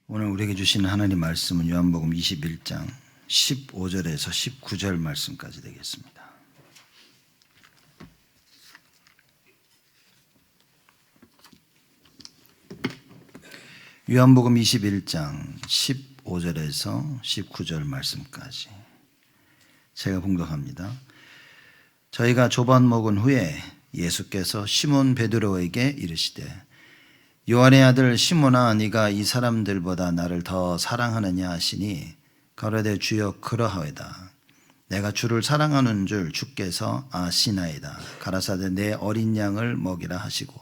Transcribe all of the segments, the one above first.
오늘 우리에게 주시는 하나님 말씀은 요한복음 21장 15절에서 19절 말씀까지 되겠습니다. 요한복음 21장 15절에서 19절 말씀까지 제가 봉독합니다. 저희가 조반 먹은 후에 예수께서 시몬 베드로에게 이르시되 요한의 아들 시몬아 네가 이 사람들보다 나를 더 사랑하느냐 하시니 가로되 주여 그러하외다. 내가 주를 사랑하는 줄 주께서 아시나이다. 가라사대 내 어린 양을 먹이라 하시고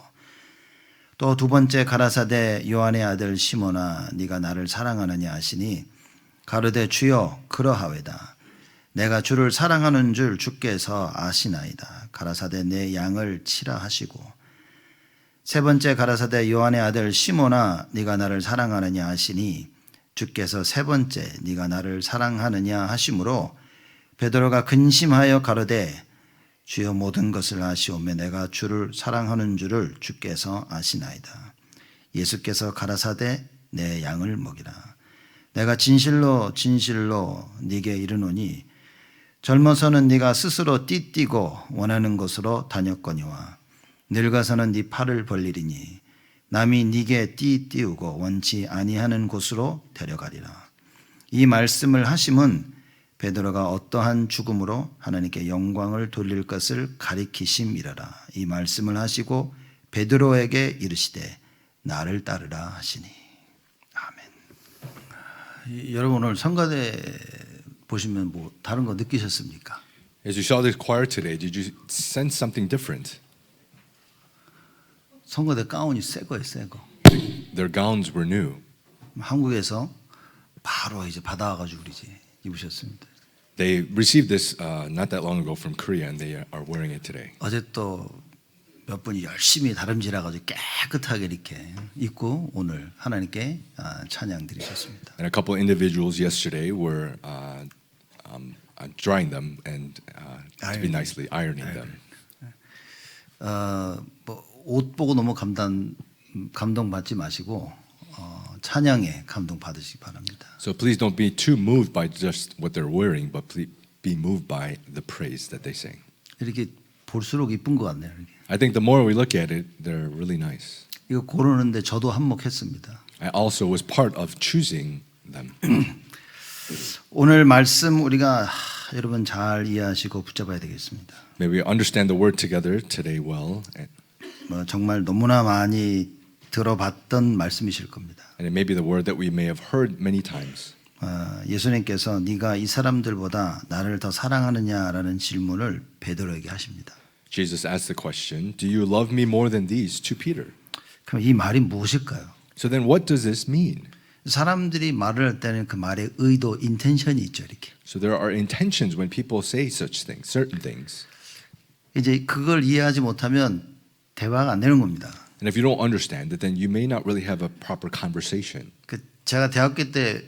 또 두 번째 가라사대 요한의 아들 시몬아 네가 나를 사랑하느냐 하시니 가로되 주여 그러하외다. 내가 주를 사랑하는 줄 주께서 아시나이다. 가라사대 내 양을 치라 하시고 세 번째 가라사대 요한의 아들 시몬아 네가 나를 사랑하느냐 하시니 주께서 세 번째 네가 나를 사랑하느냐 하심으로 베드로가 근심하여 가로되 주여 모든 것을 아시오매 내가 주를 사랑하는 줄을 주께서 아시나이다. 예수께서 가라사대 내 양을 먹이라. 내가 진실로 진실로 네게 이르노니 젊어서는 네가 스스로 띠띠고 원하는 곳으로 다녔거니와 늙어서는 네 팔을 벌리리니 남이 네게 띠띠우고 원치 아니하는 곳으로 데려가리라. 이 말씀을 하심은 베드로가 어떠한 죽음으로 하나님께 영광을 돌릴 것을 가리키심이라라. 이 말씀을 하시고 베드로에게 이르시되 나를 따르라 하시니. 아멘. 여러분 오늘 성가대 보시면 뭐 다른 거 느끼셨습니까? As you saw this choir today, did you sense something different? 성가대 가운이 새 거예요, 새 거. Their gowns were new. 한국에서 바로 이제 받아와가지고 이제 입으셨습니다. They received this not that long ago from Korea, and they are wearing it today. 어제 또 몇 분이 열심히 다름질해가지고 깨끗하게 이렇게 입고 오늘 하나님께 찬양 드리셨습니다. And a couple individuals yesterday were drying them and to be nicely ironing them. 뭐 옷 보고 너무 감동 받지 마시고 찬양에 감동 받으시기 바랍니다. So please don't be too moved by just what they're wearing, but please be moved by the praise that they sing. 이렇게 볼수록 이쁜 것 같네요. 이렇게. I think the more we look at it, they're really nice. 이거 고르는데 저도 한몫했습니다. I also was part of choosing them. 오늘 말씀 우리가 여러분 잘 이해하시고 붙잡아야 되겠습니다. May we understand the word together today well. 뭐 정말 너무나 많이 들어봤던 말씀이실 겁니다. And it may be the word that we may have heard many times. 예수님께서 네가 이 사람들보다 나를 더 사랑하느냐라는 질문을 베드로에게 하십니다. Jesus asked the question, "Do you love me more than these?" to Peter. 그럼 이 말이 무엇일까요? So then what does this mean? 사람들이 말을 할 때는 그 말의 의도, 인텐션이 있죠, 이렇게. So there are intentions when people say such things, certain things. 이제 그걸 이해하지 못하면 대화가 안 되는 겁니다. And if you don't understand it, then you may not really have a proper conversation. 제가 대학교 때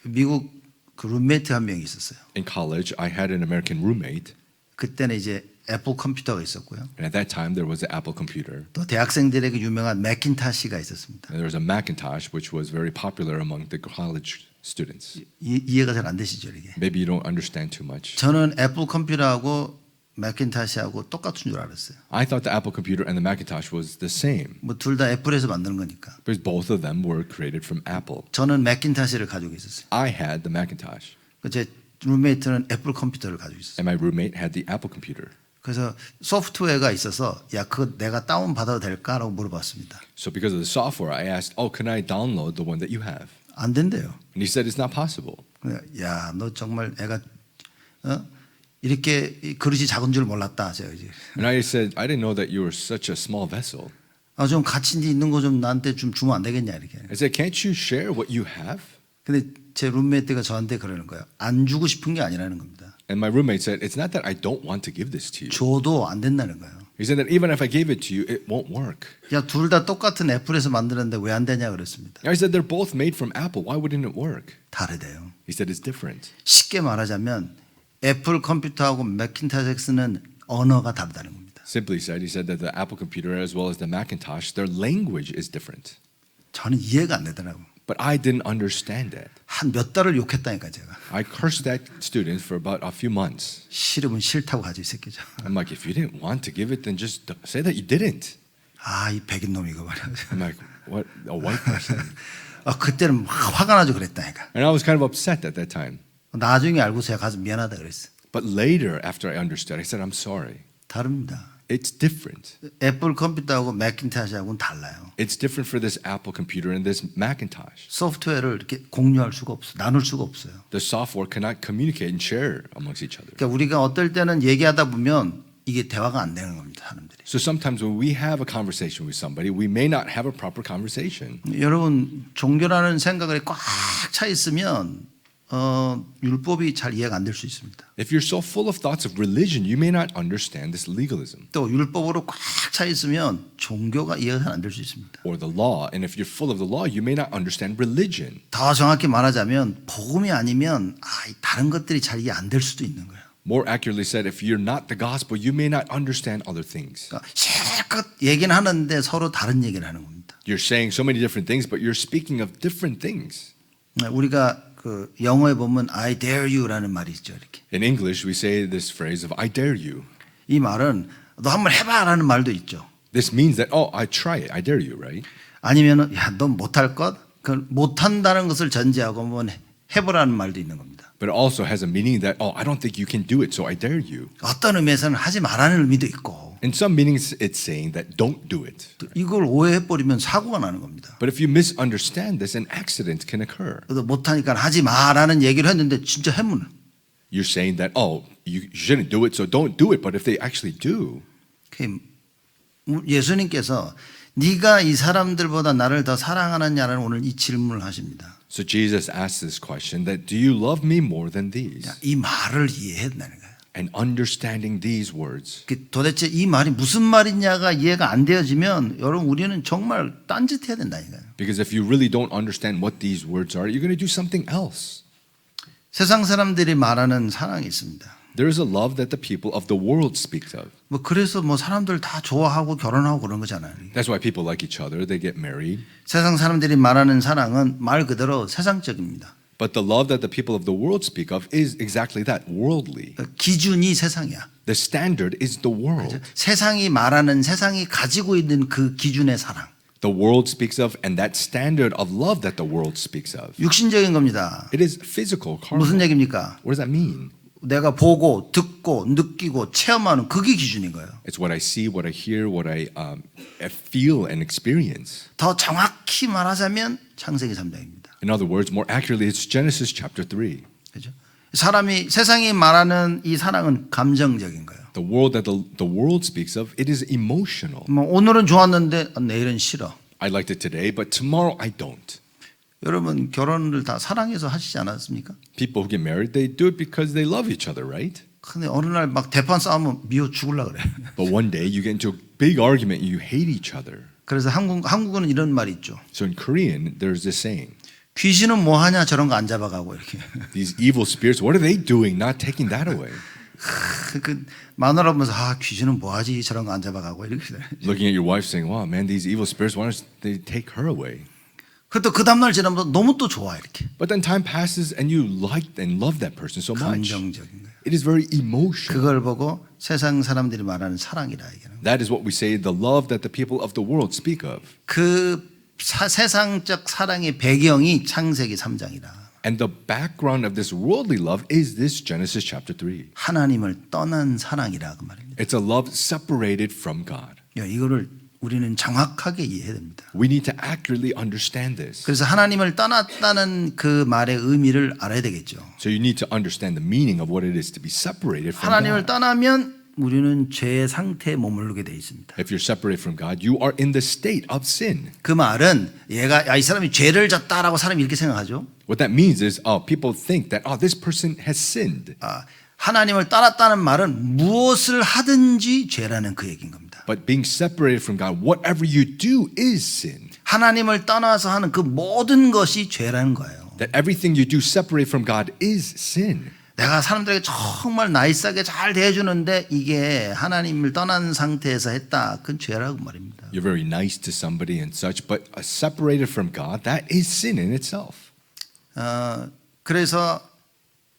미국 그 룸메이트 한 명이 있었어요. In college, I had an American roommate, 그때는 이제 애플 컴퓨터가 있었고요. and at that time there was an Apple computer. 또 대학생들에게 유명한 매킨타시가 있었습니다. And there was a Macintosh, which was very popular among the college students. 이해가 잘 안 되시죠, 이게? Maybe you don't understand too much. 저는 애플 컴퓨터하고 매킨타시하고 똑같은 줄 알았어요. I thought the Apple computer and the Macintosh was the same, 뭐 둘 다 애플에서 만드는 거니까. because both of them were created from Apple. 저는 매킨타시를 가지고 있었어요. I had the Macintosh, 제 룸메이트는 애플 컴퓨터를 가지고 있었어요. and my roommate had the Apple computer. 그래서 소프트웨어가 있어서 야 그거 내가 다운 받아도 될까라고 물어봤습니다. So because of the software, I asked, "Oh, can I download the one that you have?" 안 된대요. And he said it's not possible. 야 너 정말 애가 이렇게 그릇이 작은 줄 몰랐다. 제가 이제. And I said, "I didn't know that you were such a small vessel." 좀 같이 있는 거 좀 나한테 좀 주면 안 되겠냐 이렇게. I said, "Can't you share what you have?" 근데 제 룸메이트가 저한테 그러는 거예요. 안 주고 싶은 게 아니라는 겁니다. And my roommate said, "It's not that I don't want to give this to you." 줘도 안 된다는 거예요. He said that even if I gave it to you, it won't work. 야 둘 다 똑같은 애플에서 만드는데 왜 안 되냐 그랬습니다. I said they're both made from Apple. Why wouldn't it work? 다르대요. He said it's different. 쉽게 말하자면 애플 컴퓨터하고 매킨타시 쓰는 언어가 다르다는 겁니다. Simply said, he said that the Apple computer as well as the Macintosh, their language is different. 저는 이해가 안 되더라고요. But I didn't understand that. 한 몇 달을 욕했다니까 제가. I cursed that student for about a few months. 싫으면 싫다고 하지 이 새끼죠. I'm like, if you didn't want to give it, then just say that you didn't. 아, 이 백인 놈 이거 말이야. I'm like, what? A white person? 그때는 막 화가 나서 그랬다니까. And I was kind of upset at that time. 나중에 알고 제가 가서 미안하다 그랬어. But later, after I understood, I said, I'm sorry. 다릅니다. It's different. 애플 컴퓨터하고 매cintosh하고는 달라요. It's different for this Apple computer and this Macintosh. 소프트웨어를 이렇게 공유할 수가 없어, 나눌 수가 없어요. The software cannot communicate and share amongst each other. 그러니까 우리가 어떨 때는 얘기하다 보면 이게 대화가 안 되는 겁니다, 사람들이. So sometimes when we have a conversation with somebody, we may not have a proper conversation. 여러분 종교라는 생각이 꽉 차 있으면 율법이 잘 이해가 안 될 수 있습니다. If you're so full of thoughts of religion, you may not understand this legalism 또 율법으로 꽉 차 있으면 종교가 이해가 잘 안 될 수 있습니다. or the law. And if you're full of the law, you may not understand religion. 더 정확히 말하자면 복음이 아니면 다른 것들이 잘 이해 안 될 수도 있는 거예요. More accurately said, if you're not the gospel, you may not understand other things. 그러니까 실컷 얘기는 하는데 서로 다른 얘기를 하는 겁니다. You're saying so many different things, but you're speaking of different things. 우리가 그 영어에 보면 I dare you라는 말이 있죠, 이렇게. In English, we say this phrase of I dare you. 이 말은 너 한번 해봐라는 말도 있죠. This means that, oh, I try it. I dare you, right? 아니면은 야, 너 못할 것? 그 못한다는 것을 전제하고 한번 해보라는 말도 있는 겁니다. But it also has a meaning that, oh, I don't think you can do it, so I dare you. 어떤 의미에서는 하지 말라는 의미도 있고. In some meanings, it's saying that don't do it. 이걸 오해해버리면 사고가 나는 겁니다. But if you misunderstand this, an accident can occur. 그래서 못하니까 하지 마라는 얘기를 했는데 진짜 해문. You're saying that, oh, you shouldn't do it, so don't do it. But if they actually do, 예수님께서 네가 이 사람들보다 나를 더 사랑하느냐는 오늘 이 질문을 하십니다. so Jesus asked this question that, do you love me more than these? 이 말을 이해해야 된다는 거예요. And understanding these words. 도대체 이 말이 무슨 말이냐가 이해가 안 되어지면 여러분 우리는 정말 딴짓해야 된다니까요. Because if you really don't understand what these words are, you're going to do something else. 세상 사람들이 말하는 사랑이 있습니다. There is a love that the people of the world speak of. 그래서 사람들 다 좋아하고 결혼하고 그런 거잖아요. That's why people like each other. They get married. 세상 사람들이 말하는 사랑은 말 그대로 세상적입니다. But the love that the people of the world speak of is exactly that, worldly. 기준이 세상이야. The standard is the world. 세상이 말하는 세상이 가지고 있는 그 기준의 사랑. The world speaks of, and that standard of love that the world speaks of. 육신적인 겁니다. It is physical, carnal. 무슨 얘기입니까? What does that mean? 내가 보고 듣고 느끼고 체험하는 그게 기준인 거예요. It's what I see, what I hear, what I feel and experience. 더 정확히 말하자면 창세기 3장입니다. In other words, more accurately, it's Genesis chapter 3. 그렇죠? 세상이 말하는 이 사랑은 감정적인 거예요. The world that the world speaks of, it is emotional. 오늘은 좋았는데 내일은 싫어. I liked it today, but tomorrow I don't. 여러분 결혼을 다 사랑해서 하시지 않았습니까? People who get married, they do it because they love each other, right? 근데 어느 날 막 대판 싸우면 미워 죽을라 그래. But one day you get into a big argument and you hate each other. 그래서 한국어는 이런 말이 있죠. So in Korean, there's this saying. 귀신은 뭐 하냐 저런 거 안 잡아가고 이렇게. These evil spirits, what are they doing not taking that away? 그 마누라 보면서 귀신은 뭐 하지 저런 거 안 잡아가고 이렇게. Looking at your wife saying, wow, man, these evil spirits, why don't they take her away? 그또 그 다음날 지나면 너무 또 좋아 이렇게. But then time passes and you like and love that person so much. 감정적인 거예요. It is very emotional. 그걸 보고 세상 사람들이 말하는 사랑이라 얘기하는. That is what we say, the love that the people of the world speak of. 그 세상적 사랑의 배경이 창세기 3장이라. And the background of this worldly love is this Genesis chapter 3. 하나님을 떠난 사랑이라 그 말입니다. It's a love separated from God. 이거를 우리는 정확하게 이해해야 됩니다. We need to accurately understand this. 그래서 하나님을 떠났다는 그 말의 의미를 알아야 되겠죠. So you need to understand the meaning of what it is to be separated from 하나님을 God. 떠나면 우리는 죄의 상태에 머무르게 돼 있습니다. If you're separated from God, you are in the state of sin. 그 말은 이 사람이 죄를 졌다라고 사람이 이렇게 생각하죠. What that means is, people think that, this person has sinned. 하나님을 떠났다는 말은 무엇을 하든지 죄라는 그 얘기인 겁니다. But being separated from God, whatever you do is sin. 하나님을 떠나서 하는 그 모든 것이 죄라는 거예요. That everything you do separated from God is sin. 내가 사람들에게 정말 나이스하게 잘 대해주는데 이게 하나님을 떠난 상태에서 했다. 그건 죄라고 말입니다. You're very nice to somebody and such, but separated from God, that is sin in itself. 그래서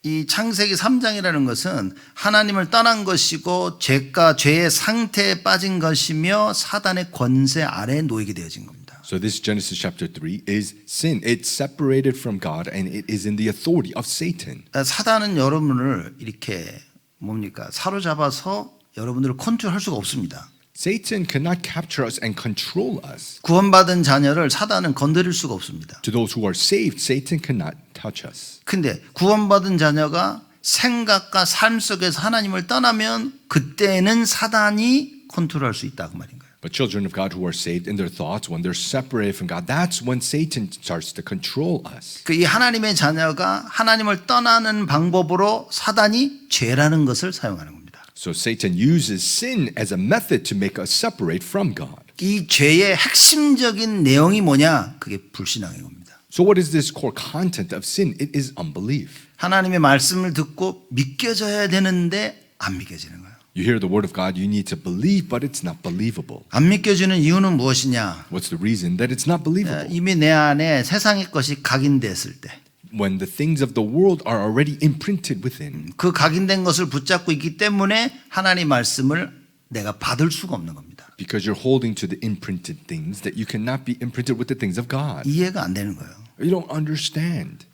이 창세기 3장이라는 것은 하나님을 떠난 것이고 죄가 죄의 상태에 빠진 것이며 사단의 권세 아래에 놓이게 되어진 겁니다. So this Genesis chapter 3 is sin. It's separated from God and it is in the authority of Satan. 사단은 여러분을 이렇게 뭡니까? 사로잡아서 여러분들을 컨트롤할 수가 없습니다. Satan cannot capture us and control us. 구원받은 자녀를 사단은 건드릴 수가 없습니다. To those who are saved, Satan cannot touch us. 근데 구원받은 자녀가 생각과 삶 속에서 하나님을 떠나면 그때는 사단이 컨트롤할 수 있다 그 말인 거예요. But children of God who are saved in their thoughts, when they're separated from God, that's when Satan starts to control us. 이 하나님의 자녀가 하나님을 떠나는 방법으로 사단이 죄라는 것을 사용하는 겁니다. So Satan uses sin as a method to make us separate from God. 이 죄의 핵심적인 내용이 뭐냐? 그게 불신앙인 겁니다. So what is this core content of sin? It is unbelief. 하나님의 말씀을 듣고 믿겨져야 되는데 안 믿겨지는 거예요. You hear the word of God, you need to believe, but it's not believable. 안 믿겨지는 이유는 무엇이냐? What's the reason that it's not believable? 이미 내 안에 세상의 것이 각인됐을 때 When the things of the world are already imprinted within. 그 각인된 것을 붙잡고 있기 때문에 하나님 말씀을 내가 받을 수가 없는 겁니다. Because you're holding to the imprinted things that you cannot be imprinted with the things of God. 이해가 안 되는 거예요. You don't understand.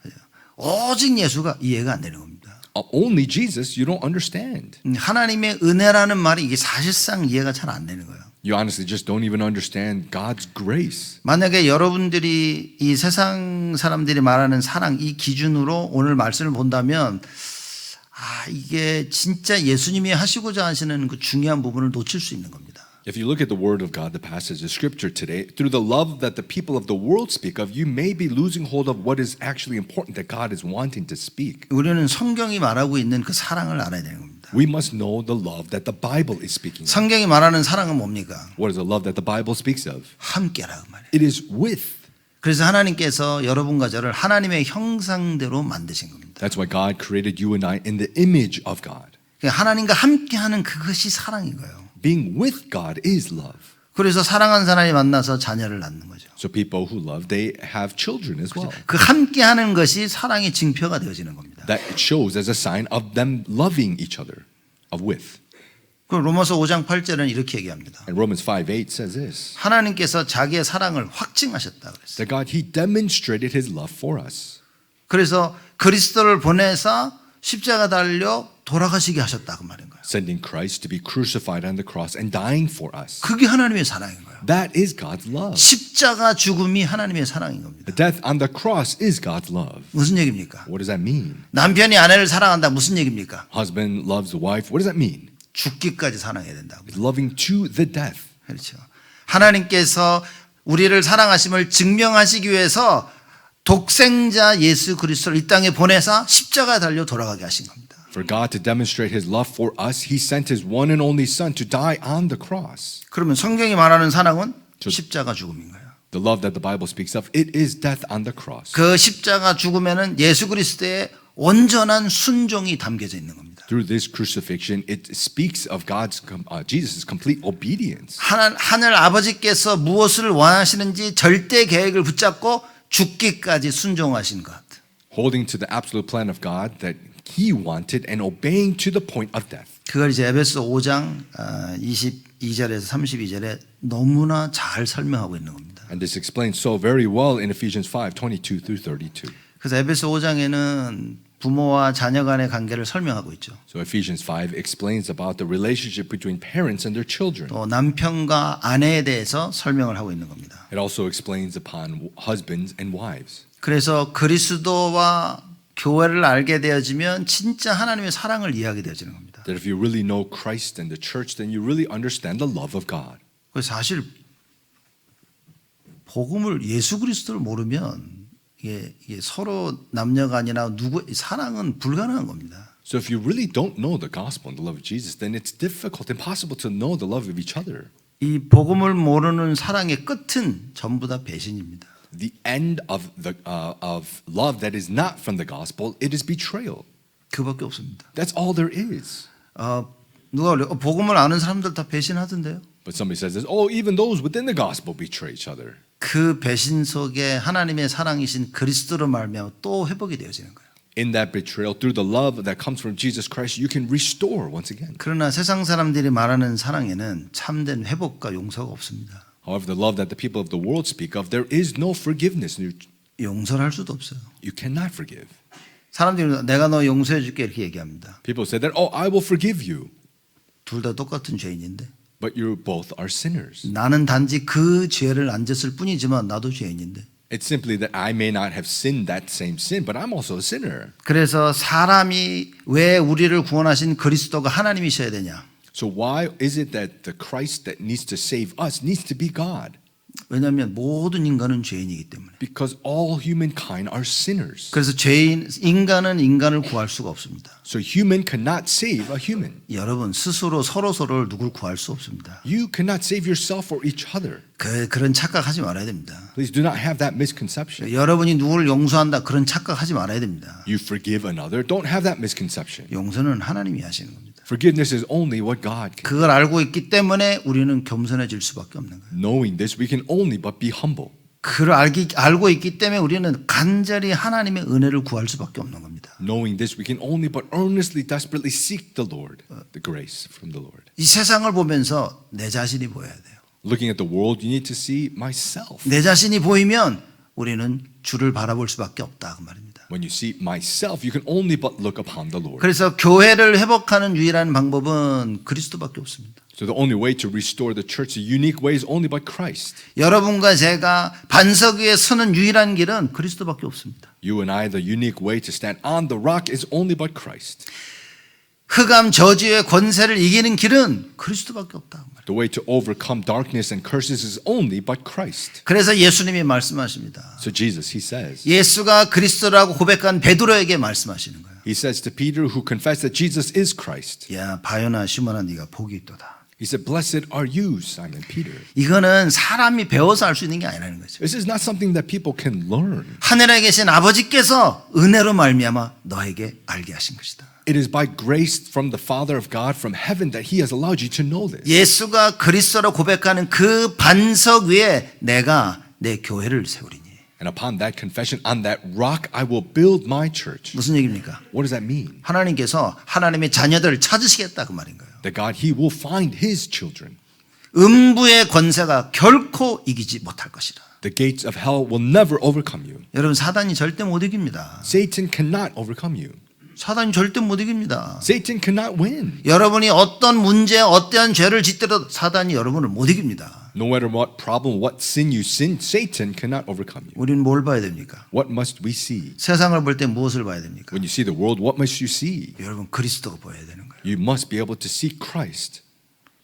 오직 예수가 이해가 안 되는 겁니다. Only Jesus, you don't understand. 하나님의 은혜라는 말이 이게 사실상 이해가 잘 안 되는 거예요. You honestly just don't even understand God's grace. 만약에 여러분들이 이 세상 사람들이 말하는 사랑 이 기준으로 오늘 말씀을 본다면 이게 진짜 예수님이 하시고자 하시는 그 중요한 부분을 놓칠 수 있는 겁니다. If you look at the word of God, the passage of scripture today, through the love that the people of the world speak of, you may be losing hold of what is actually important that God is wanting to speak. 우리는 성경이 말하고 있는 그 사랑을 알아야 되는 겁니다. We must know the love that the Bible is speaking of. 성경이 말하는 사랑은 뭡니까? What is the love that the Bible speaks of? 함께라고 말해요. It is with. 그래서 하나님께서 여러분과 저를 하나님의 형상대로 만드신 겁니다. That's why God created you and I in the image of God. 하나님과 함께하는 그것이 사랑인 거예요. Being with God is love. 그래서 사랑하는 사람이 만나서 자녀를 낳는 거죠. So people who love, they have children as well. 그 함께하는 것이 사랑의 징표가 되어지는 겁니다. That shows as a sign of them loving each other, of with. 그럼 로마서 5장 8절은 이렇게 얘기합니다. And Romans 5:8 says this. 하나님께서 자기의 사랑을 확증하셨다 그랬어요. That God, He demonstrated His love for us. 그래서 그리스도를 보내서 십자가 달려 돌아가시게 하셨다 그 말인 거예요. Sending Christ to be crucified on the cross and dying for us. 그게 하나님의 사랑인 거예요. That is God's love. 십자가 죽음이 하나님의 사랑인 겁니다. The death on the cross is God's love. 무슨 얘기입니까? What does that mean? 남편이 아내를 사랑한다 무슨 얘기입니까? Husband loves the wife. What does that mean? 죽기까지 사랑해야 된다고. It's loving to the death. 그렇죠. 하나님께서 우리를 사랑하심을 증명하시기 위해서 독생자 예수 그리스도를 이 땅에 보내서 십자가에 달려 돌아가게 하신 겁니다. For God to demonstrate His love for us, He sent His one and only Son to die on the cross. 그러면 성경이 말하는 사랑은 십자가 죽음인 거예요. The love that the Bible speaks of, it is death on the cross. 그 십자가 죽음에는 예수 그리스도의 온전한 순종이 담겨져 있는 겁니다. Through this crucifixion, it speaks of Jesus' complete obedience. 하늘 아버지께서 무엇을 원하시는지 절대 계획을 붙잡고 죽기까지 순종하신 것. Holding to the absolute plan of God that He wanted and obeying to the point of death. 그걸 이제 에베소 5장 22절에서 32절에 너무나 잘 설명하고 있는 겁니다. And this explains so very well in Ephesians 5:22 through 32. 그래서 에베소 5장에는 부모와 자녀 간의 관계를 설명하고 있죠. So Ephesians 5 explains about the relationship between parents and their children. 또 남편과 아내에 대해서 설명을 하고 있는 겁니다. It also explains upon husbands and wives. 그래서 그리스도와 교회를 알게 되어지면 진짜 하나님의 사랑을 이해하게 되어지는 겁니다. That if you really know Christ and the church, then you really understand the love of God. 그래서 사실 복음을 예수 그리스도를 모르면 이게 서로 남녀가 아니라 사랑은 불가능한 겁니다. So if you really don't know the gospel and the love of Jesus, then it's difficult, impossible to know the love of each other. 이 복음을 모르는 사랑의 끝은 전부 다 배신입니다. The end of love that is not from the gospel, it is betrayal. 그밖에 없습니다. That's all there is. 누가 그래요? 복음을 아는 사람들 다 배신하던데요. But somebody says this, oh, even those within the gospel betray each other. 그 배신 속에 하나님의 사랑이신 그리스도로 말미암아 또 회복이 되어지는 거예요. In that betrayal, through the love that comes from Jesus Christ, you can restore once again. 그러나 세상 사람들이 말하는 사랑에는 참된 회복과 용서가 없습니다. However, the love that the people of the world speak of, there is no forgiveness. 용서를 할 수도 없어요. You cannot forgive. 사람들이 내가 너 용서해 줄게 이렇게 얘기합니다. People say that, oh, I will forgive you. 둘 다 똑같은 죄인인데 But you both are sinners. 나는 단지 그 죄를 안 졌을 뿐이지만 나도 죄인인데. It's simply that I may not have sinned that same sin, but I'm also a sinner. 그래서 사람이 왜 우리를 구원하신 그리스도가 하나님이셔야 되냐? So why is it that the Christ that needs to save us needs to be God? 왜냐하면 모든 인간은 죄인이기 때문에. Because all humankind are sinners. 그래서 인간은 인간을 구할 수가 없습니다. So human cannot save a human. 여러분 스스로 서로를 누굴 구할 수 없습니다. You cannot save yourself or each other. 그런 착각하지 말아야 됩니다. Please do not have that misconception. 여러분이 누구를 용서한다 그런 착각하지 말아야 됩니다. You forgive another. Don't have that misconception. 용서는 하나님이 하시는 겁니다. Forgiveness is only what God can. 그걸 알고 있기 때문에 우리는 겸손해질 수밖에 없는 거예요. Knowing this, we can only but be humble. 그걸 알고 있기 때문에 우리는 간절히 하나님의 은혜를 구할 수밖에 없는 겁니다. Knowing this, we can only but earnestly, desperately seek the Lord, the grace from the Lord. 이 세상을 보면서 내 자신이 보여야 돼요. Looking at the world, you need to see myself. 내 자신이 보이면 우리는 주를 바라볼 수밖에 없다 그 말입니다. When you see myself, you can only but look upon the Lord. 그래서 교회를 회복하는 유일한 방법은 그리스도밖에 없습니다. So the only way to restore the church, the unique way, is only by Christ. 여러분과 제가 반석 위에 서는 유일한 길은 그리스도밖에 없습니다. You and I, the unique way to stand on the rock is only by Christ. 흑암 저주의 권세를 이기는 길은 그리스도밖에 없다. The way to overcome darkness and curses is only by Christ. 그래서 예수님이 말씀하십니다. So Jesus, he says, 예수가 그리스도라고 고백한 베드로에게 말씀하시는 거예요. he says to Peter, who confessed that Jesus is Christ, 야 바요나 시몬아 네가 복이 있도다. he said, blessed are you, Simon Peter. 이거는 사람이 배워서 할 수 있는 게 아니라는 거죠. This is not something that people can learn. 하늘에 계신 아버지께서 은혜로 말미암아 너에게 알게 하신 것이다. It is by grace from the Father of God from heaven that he has allowed you to know this. 예수가 그리스도로 고백하는 그 반석 위에 내가 내 교회를 세우리니. And upon that confession, on that rock, I will build my church. 무슨 얘기입니까? What does that mean? 하나님께서 하나님의 자녀들을 찾으시겠다 그 말인 거예요. That God, he will find his children. 음부의 권세가 결코 이기지 못할 것이다. The gates of hell will never overcome you. 여러분 사단이 절대 못 이깁니다. Satan cannot overcome you. 사단이 절대 못 이깁니다. Satan cannot win. 여러분이 어떤 문제, 어떠한 죄를 짓더라도 사단이 여러분을 못 이깁니다. No matter what problem, what sin you sin, Satan cannot overcome you. 우리는 뭘 봐야 됩니까? What must we see? 세상을 볼 때 무엇을 봐야 됩니까? When you see the world, what must you see? 여러분 그리스도가 보여야 되는 거예요. You must be able to see Christ.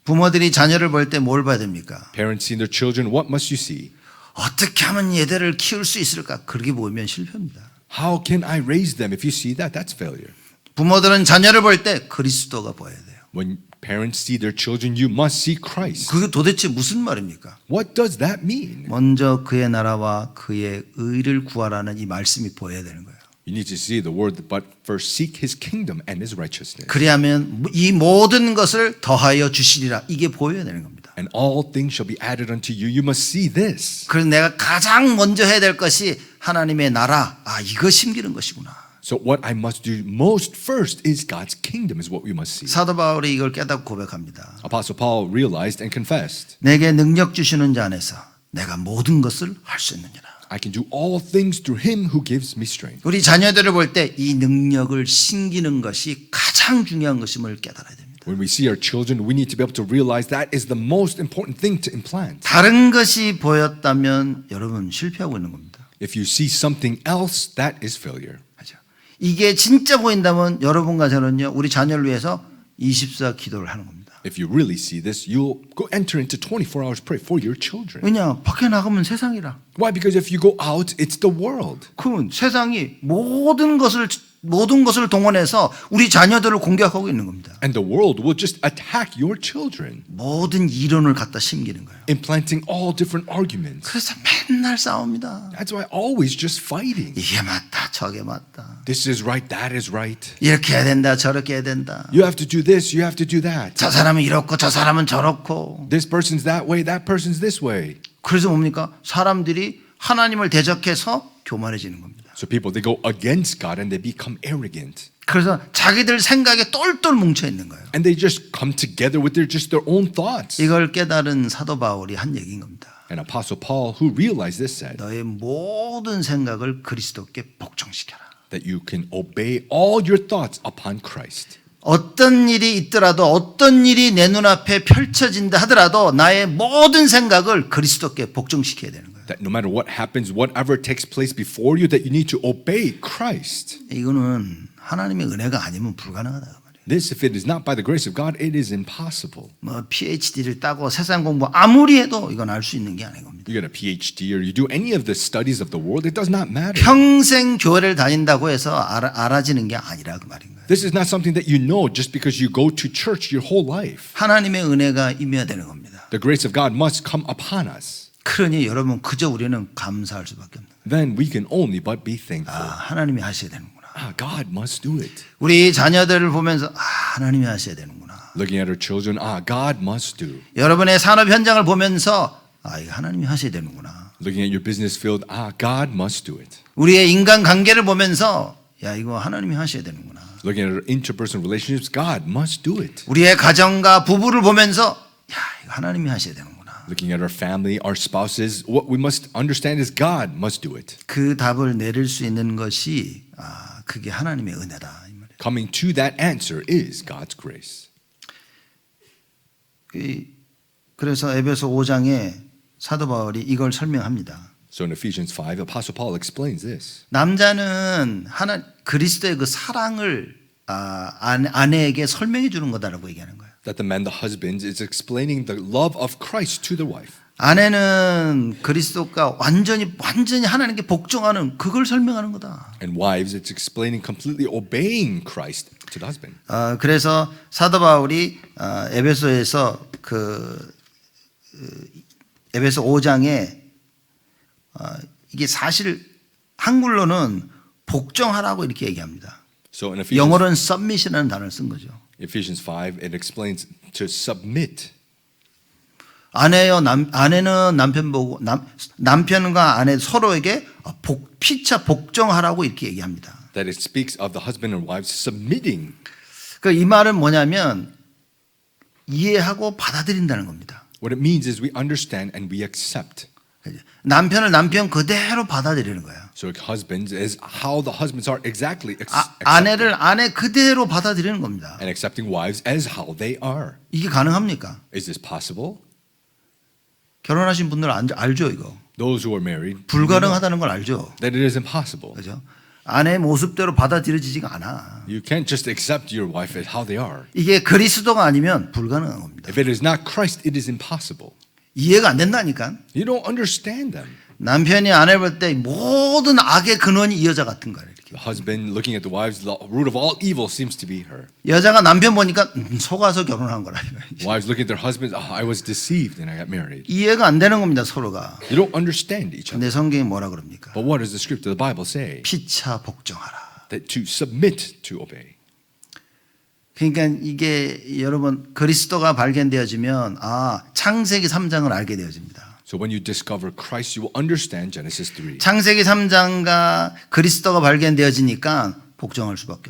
부모들이 자녀를 볼 때 뭘 봐야 됩니까? Parents see their children, what must you see? 어떻게 하면 얘들을 키울 수 있을까? 그렇게 보면 실패입니다. How can I raise them? If you see that, that's failure. 부모들은 자녀를 볼 때 그리스도가 보여야 돼요. When parents see their children, you must see Christ. 그게 도대체 무슨 말입니까? What does that mean? 먼저 그의 나라와 그의 의를 구하라는 이 말씀이 보여야 되는 거예요. You need to see the word, but first seek his kingdom and his righteousness. 그리하면 이 모든 것을 더하여 주시리라. 이게 보여야 되는 겁니다. And all things shall be added unto you. You must see this. 그래서 내가 가장 먼저 해야 될 것이 하나님의 나라. 아, 이거 심기는 것이구나. So what I must do most first is God's kingdom is what we must see. 사도 바울이 이걸 깨닫고 고백합니다. Apostle Paul realized and confessed, 내게 능력 주시는 자 안에서 내가 모든 것을 할 수 있느니라. I can do all things through him who gives me strength. 우리 자녀들을 볼 때 이 능력을 심기는 것이 가장 중요한 것임을 깨달아야 됩니다. When we see our children, we need to be able to realize that is the most important thing to implant. 다른 것이 보였다면 여러분 실패하고 있는 겁니다. If you see something else, that is failure. 맞아. 이게 진짜 보인다면 여러분과 저는요, 우리 자녀를 위해서 24 기도를 하는 겁니다. If you really see this, you'll go enter into 24 hours pray for your children. 왜냐? 밖에 나가면 세상이라. Why? Because if you go out, it's the world. 그러면 세상이 모든 것을 모든 것을 동원해서 우리 자녀들을 공격하고 있는 겁니다. And the world will just attack your children, 모든 이론을 갖다 심기는 거예요. implanting all different arguments. 그래서 맨날 싸웁니다. That's why always just fighting. 이게 맞다, 저게 맞다. This is right, that is right. 이렇게 해야 된다, 저렇게 해야 된다. You have to do this, you have to do that. 저 사람은 이렇고 저 사람은 저렇고. This person's that way, that person's this way. 그래서 뭡니까? 사람들이 하나님을 대적해서 교만해지는 겁니다. So people, they go against God and they become arrogant. 그래서 자기들 생각에 똘똘 뭉쳐 있는 거예요. And they just come together with their own thoughts. 이걸 깨달은 사도 바울이 한 얘기인 겁니다. And Apostle Paul, who realized this, said 너의 모든 생각을 그리스도께 복종시켜라. that you can obey all your thoughts upon Christ. 어떤 일이 있더라도 어떤 일이 내 눈앞에 펼쳐진다 하더라도 나의 모든 생각을 그리스도께 복종시켜야 되는 거예요. That no matter what happens, whatever takes place before you, that you need to obey Christ. 이거는 하나님의 은혜가 아니면 불가능하다 그 말이에요. This, if it is not by the grace of God, it is impossible. 뭐 PhD를 따고 세상 공부 아무리 해도 이건 알 수 있는 게 아닌 겁니다. You get a PhD or you do any of the studies of the world, it does not matter. 평생 교회를 다닌다고 해서 알아지는 게 아니라 그 말인 거예요. This is not something that you know just because you go to church your whole life. 하나님의 은혜가 임해야 되는 겁니다. The grace of God must come upon us. 그러니 여러분 그저 우리는 감사할 수밖에 없는 거예요. Then we can only but be thankful. 하나님이 하셔야 되는구나. God must do it. 우리 자녀들을 보면서 하나님이 하셔야 되는구나. Looking at our children, God must do. 여러분의 산업 현장을 보면서 이거 하나님이 하셔야 되는구나. Looking at your business field, God must do it. 우리의 인간 관계를 보면서 이거 하나님이 하셔야 되는구나. Looking at our interpersonal relationships, God must do it. 우리의 가정과 부부를 보면서 이거 하나님이 하셔야 되는구나. Looking at our family, our spouses, what we must understand is God must do it. 그 답을 내릴 수 있는 것이 그게 하나님의 은혜다 이 말이에요. Coming to that answer is God's grace. 그래서 에베소 5장에 사도 바울이 이걸 설명합니다. So in Ephesians 5, Apostle Paul explains this. 남자는 그리스도의 그 사랑을 아내에게 설명해 주는 거다라고 얘기하는 거예요. That the man, the husband, is explaining the love of Christ to the wife. 아내는 그리스도가 완전히 하나님께 복종하는 그걸 설명하는 거다. And wives, it's explaining completely obeying Christ to the husband. 그래서 사도 바울이 에베소에서 에베소 5장에 이게 사실 한글로는 복종하라고 이렇게 얘기합니다. So in Ephesians, 영어로는 submission이라는 단어를 쓴 거죠. Ephesians 5, it explains to submit. 아내는 남편 보고 남편과 아내 서로에게 피차 복종하라고 이렇게 얘기합니다. That it speaks of the husband and wives submitting. 이 말은 뭐냐면 이해하고 받아들인다는 겁니다. What it means is we understand and we accept. 남편을 남편 그대로 받아들이는 거예요. So husbands is how the husbands are exactly 아내를 아내 그대로 받아들이는 겁니다. and accepting wives as how they are. 이게 가능합니까? Is this possible? 결혼하신 분들 알죠 이거. Those who are married, 불가능하다는 걸 알죠. that it is impossible. 그렇죠? 아내의 모습대로 받아들여지지가 않아. You can't just accept your wife as how they are. 이게 그리스도가 아니면 불가능한 겁니다. If it is not Christ, it is impossible. 이해가 안 된다니까. You don't understand them. 남편이 아내를 볼 때 모든 악의 근원이 이 여자 같은 거예요. 이렇게. The husband looking at the wives, the root of all evil seems to be her. 여자가 남편 보니까 속아서 결혼한 거라. Wives looking at their husbands, I was deceived and I got married. 이해가 안 되는 겁니다 서로가. You don't understand each other. 근데 성경이 뭐라 그럽니까? But what does the scripture, the Bible say? 피차 복종하라. That to submit, to obey. 그러니까 이게 여러분 그리스도가 발견되어지면 창세기 3장을 알게 되어집니다. So when you discover Christ, you will understand Genesis 3. 창세기 3장과 그리스도가 발견되어지니까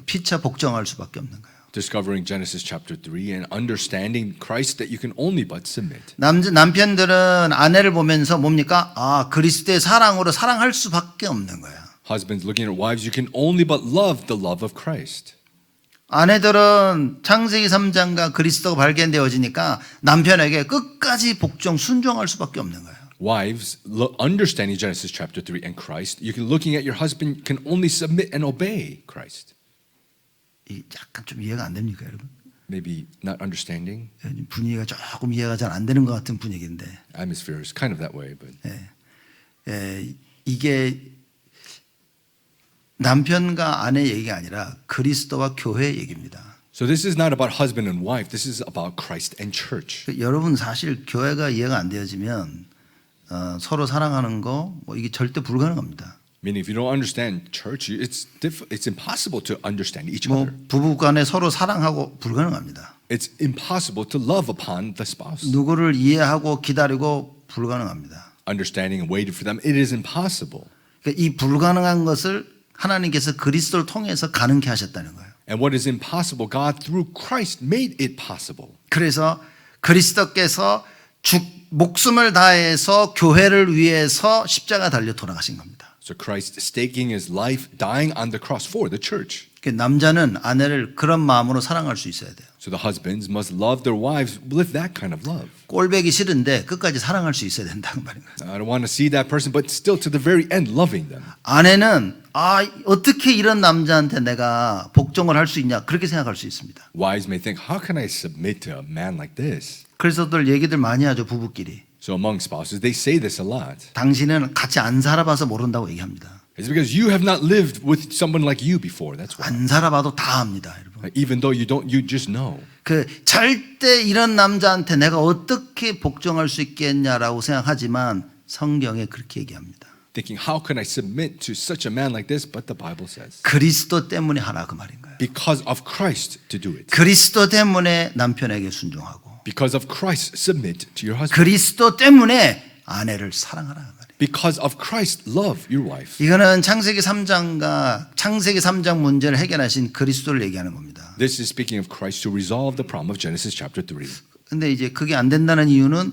피차 복종할 수밖에 없는 거예요. Discovering Genesis chapter 3 and understanding Christ that you can only but submit. 남편들은 아내를 보면서 뭡니까? 그리스도의 사랑으로 사랑할 수밖에 없는 거예요. Husbands looking at wives, you can only but love the love of Christ. 아내들은 창세기 3장과 그리스도가 발견되어지니까 남편에게 끝까지 순종할 수밖에 없는 거예요. Wives, understanding Genesis chapter 3 and Christ, you can looking at your husband can only submit and obey Christ. 약간 좀 이해가 안 됩니까, 여러분? Maybe not understanding. 분위기가 조금 이해가 잘 안 되는 것 같은 분위기인데. Atmosphere is kind of that way, but 이게 남편과 아내 얘기가 아니라 그리스도와 교회 얘기입니다. So this is not about husband and wife. This is about Christ and church. 여러분 사실 교회가 이해가 안 되어지면 서로 사랑하는 거 뭐 이게 절대 불가능합니다. Meaning, if you don't understand church, it's impossible to understand each 뭐 other. 부부간에 서로 사랑하고 불가능합니다. It's impossible to love upon the spouse. 누구를 이해하고 기다리고 불가능합니다. Understanding and waiting for them, it is impossible. 그러니까 이 불가능한 것을 하나님께서 그리스도를 통해서 가능케 하셨다는 거예요. And what is impossible, God through Christ made it possible. 그래서 그리스도께서 목숨을 다해서 교회를 위해서 십자가 달려 돌아가신 겁니다. So Christ staking his life, dying on the cross for the church. 남자는 아내를 그런 마음으로 사랑할 수 있어야 돼요. So the husbands must love their wives with that kind of love. 꼴배기 싫은데 끝까지 사랑할 수 있어야 된다는 말인 거예요. I don't want to see that person, but still to the very end loving them. 아내는 어떻게 이런 남자한테 내가 복종을 할 수 있냐 그렇게 생각할 수 있습니다. Wives may think, how can I submit to a man like this? 그래서들 얘기들 많이 하죠, 부부끼리. So among spouses, they say this a lot. 당신은 같이 안 살아봐서 모른다고 얘기합니다. It's because you have not lived with someone like you before. That's why. 안 살아봐도 다 압니다, 여러분. Even though you don't, you just know. 절대 이런 남자한테 내가 어떻게 복종할 수 있겠냐라고 생각하지만 성경에 그렇게 얘기합니다. Thinking, how can I submit to such a man like this? But the Bible says, 그리스도 때문에 하라 그 말인 거예요. because of Christ to do it. 그리스도 때문에 남편에게 순종하고 Because of Christ, submit to your husband. 그리스도 때문에 아내를 사랑하라 그 말이에요. Because of Christ, love your wife. 이거는 창세기 3장 문제를 해결하신 그리스도를 얘기하는 겁니다. This is speaking of Christ to resolve the problem of Genesis chapter 3. 근데 이제 그게 안 된다는 이유는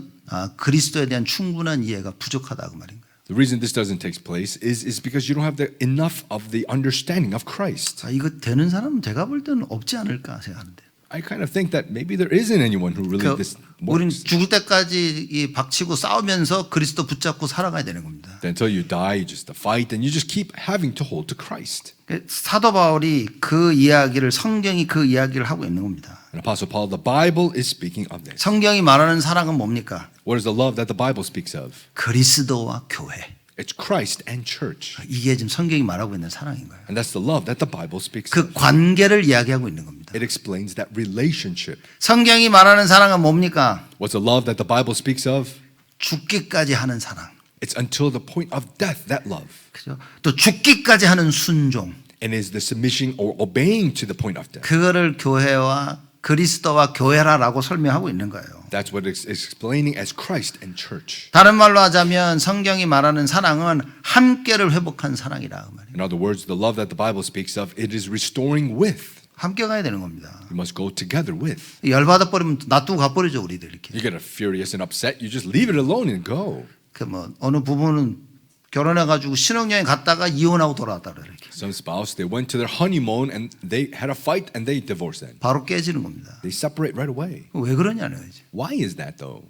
그리스도에 대한 충분한 이해가 부족하다 그 말인 거예요. The reason this doesn't take place is because you don't have enough of the understanding of Christ. 이거 되는 사람은 제가 볼 때는 없지 않을까 생각하는데. I kind of think that maybe there isn't anyone who really this 우리는 works. 죽을 때까지 이 박치고 싸우면서 그리스도 붙잡고 살아가야 되는 겁니다. Until you die, you just fight and you just keep having to hold to Christ. 사도 바울이 그 이야기를 성경이 그 이야기를 하고 있는 겁니다. And Apostle Paul, the Bible is speaking of this. 성경이 말하는 사랑은 뭡니까? What is the love that the Bible speaks of? 그리스도와 교회. It's Christ and church. 이게 지금 성경이 말하고 있는 사랑인 거예요. And that's the love that the Bible speaks 그 of. 관계를 이야기하고 있는 겁니다. It explains that relationship. 성경이 말하는 사랑은 뭡니까? What's the love that the Bible speaks of? 죽기까지 하는 사랑. It's until the point of death, that love. 그죠? 또 죽기까지 하는 순종. And is the submission or obeying to the point of death. 그거를 교회와 그리스도와 교회라라고 설명하고 있는 거예요. That's what it's explaining as Christ and church. 다른 말로 하자면 성경이 말하는 사랑은 함께를 회복한 사랑이라 그 말이에요. In other words, the love that the Bible speaks of, it is restoring with. 함께 가야 되는 겁니다. You must go together with. 열받아 버리면 놔두고 가버리죠 우리들 이렇게. You get furious and upset, you just leave it alone and go. 그 뭐 어느 부부는 결혼해가지고 신혼여행 갔다가 이혼하고 돌아왔다 그래 이렇게. Some spouse, they went to their honeymoon and they had a fight and they divorced then. 바로 깨지는 겁니다. They separate right away. 왜 그러냐는 거지. Why is that though?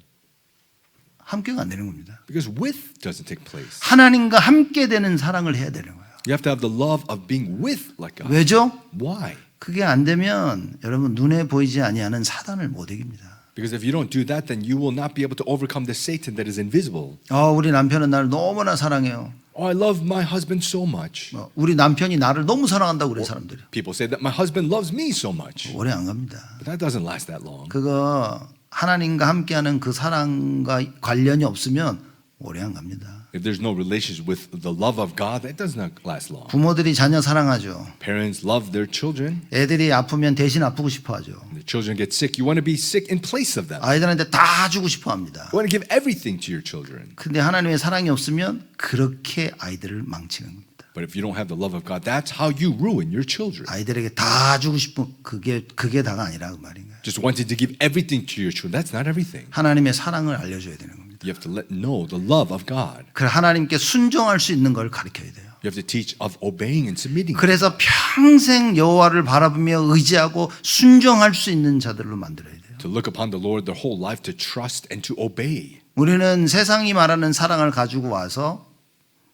함께가 안 되는 겁니다. Because with doesn't take place. 하나님과 함께 되는 사랑을 해야 되는 거예요. You have to have the love of being with like God. 왜죠? Why? 그게 안 되면 여러분 눈에 보이지 아니하는 사단을 못 이깁니다. Because if you don't do that, then you will not be able to overcome the Satan that is invisible. 우리 남편은 나를 너무나 사랑해요. Oh, I love my husband so much. 우리 남편이 나를 너무 사랑한다고 그래 사람들이. People say that my husband loves me so much. 오래 안 갑니다. But that doesn't last that long. 그거 하나님과 함께하는 그 사랑과 관련이 없으면 오래 안 갑니다. If there's no relationship with the love of God, that does not last long. 부모들이 자녀 사랑하죠. Parents love their children. 애들이 아프면 대신 아프고 싶어하죠. When the children get sick, you want to be sick in place of them. 아이들한테 다 주고 싶어합니다. You want to give everything to your children. 근데 하나님의 사랑이 없으면 그렇게 아이들을 망치는 겁니다. But if you don't have the love of God, that's how you ruin your children. 아이들에게 다 주고 싶은 그게 다가 아니라 그 말인 거예요. Just wanting to give everything to your children, that's not everything. 하나님의 사랑을 알려줘야 되는 겁니다. You have to know the love of God. 그 하나님께 순종할 수 있는 걸 가르쳐야 돼요. You have to teach of obeying and submitting. 그래서 평생 여호와를 바라보며 의지하고 순종할 수 있는 자들로 만들어야 돼요. To look upon the Lord their whole life, to trust and to obey. 우리는 세상이 말하는 사랑을 가지고 와서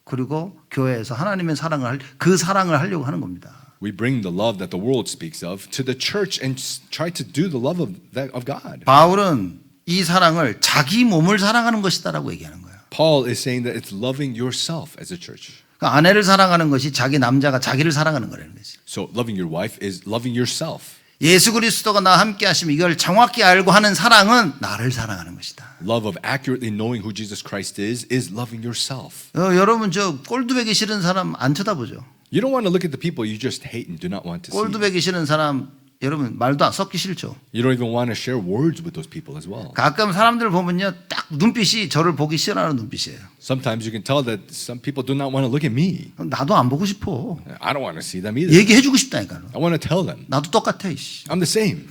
그리고 교회에서 하나님의 사랑을 그 사랑을 하려고 하는 겁니다. We bring the love that the world speaks of to the church and try to do the love of God. 바울은 이 사랑을 자기 몸을 사랑하는 것이다라고 얘기하는 거예요. Paul is saying that it's loving yourself as a church. 그러니까 아내를 사랑하는 것이 자기 남자가 자기를 사랑하는 거라는 거지. So loving your wife is loving yourself. 예수 그리스도가 나와 함께 하시면 이걸 정확히 알고 하는 사랑은 나를 사랑하는 것이다. Love of accurately knowing who Jesus Christ is loving yourself. 여러분 저 꼴두배기 싫은 사람 안 쳐다보죠. You don't want to look at the people you just hate and do not want to see. 꼴두배기 싫은 사람 여러분 말도 안 섞기 싫죠. You don't even want to share words with those people as well. 가끔 사람들 보면요 딱 눈빛이 저를 보기 싫어하는 눈빛이에요. Sometimes you can tell that some people do not want to look at me. 나도 안 보고 싶어. I don't want to see them either. 얘기해주고 싶다니까요. I want to tell them. 나도 똑같아. 이씨. I'm the same.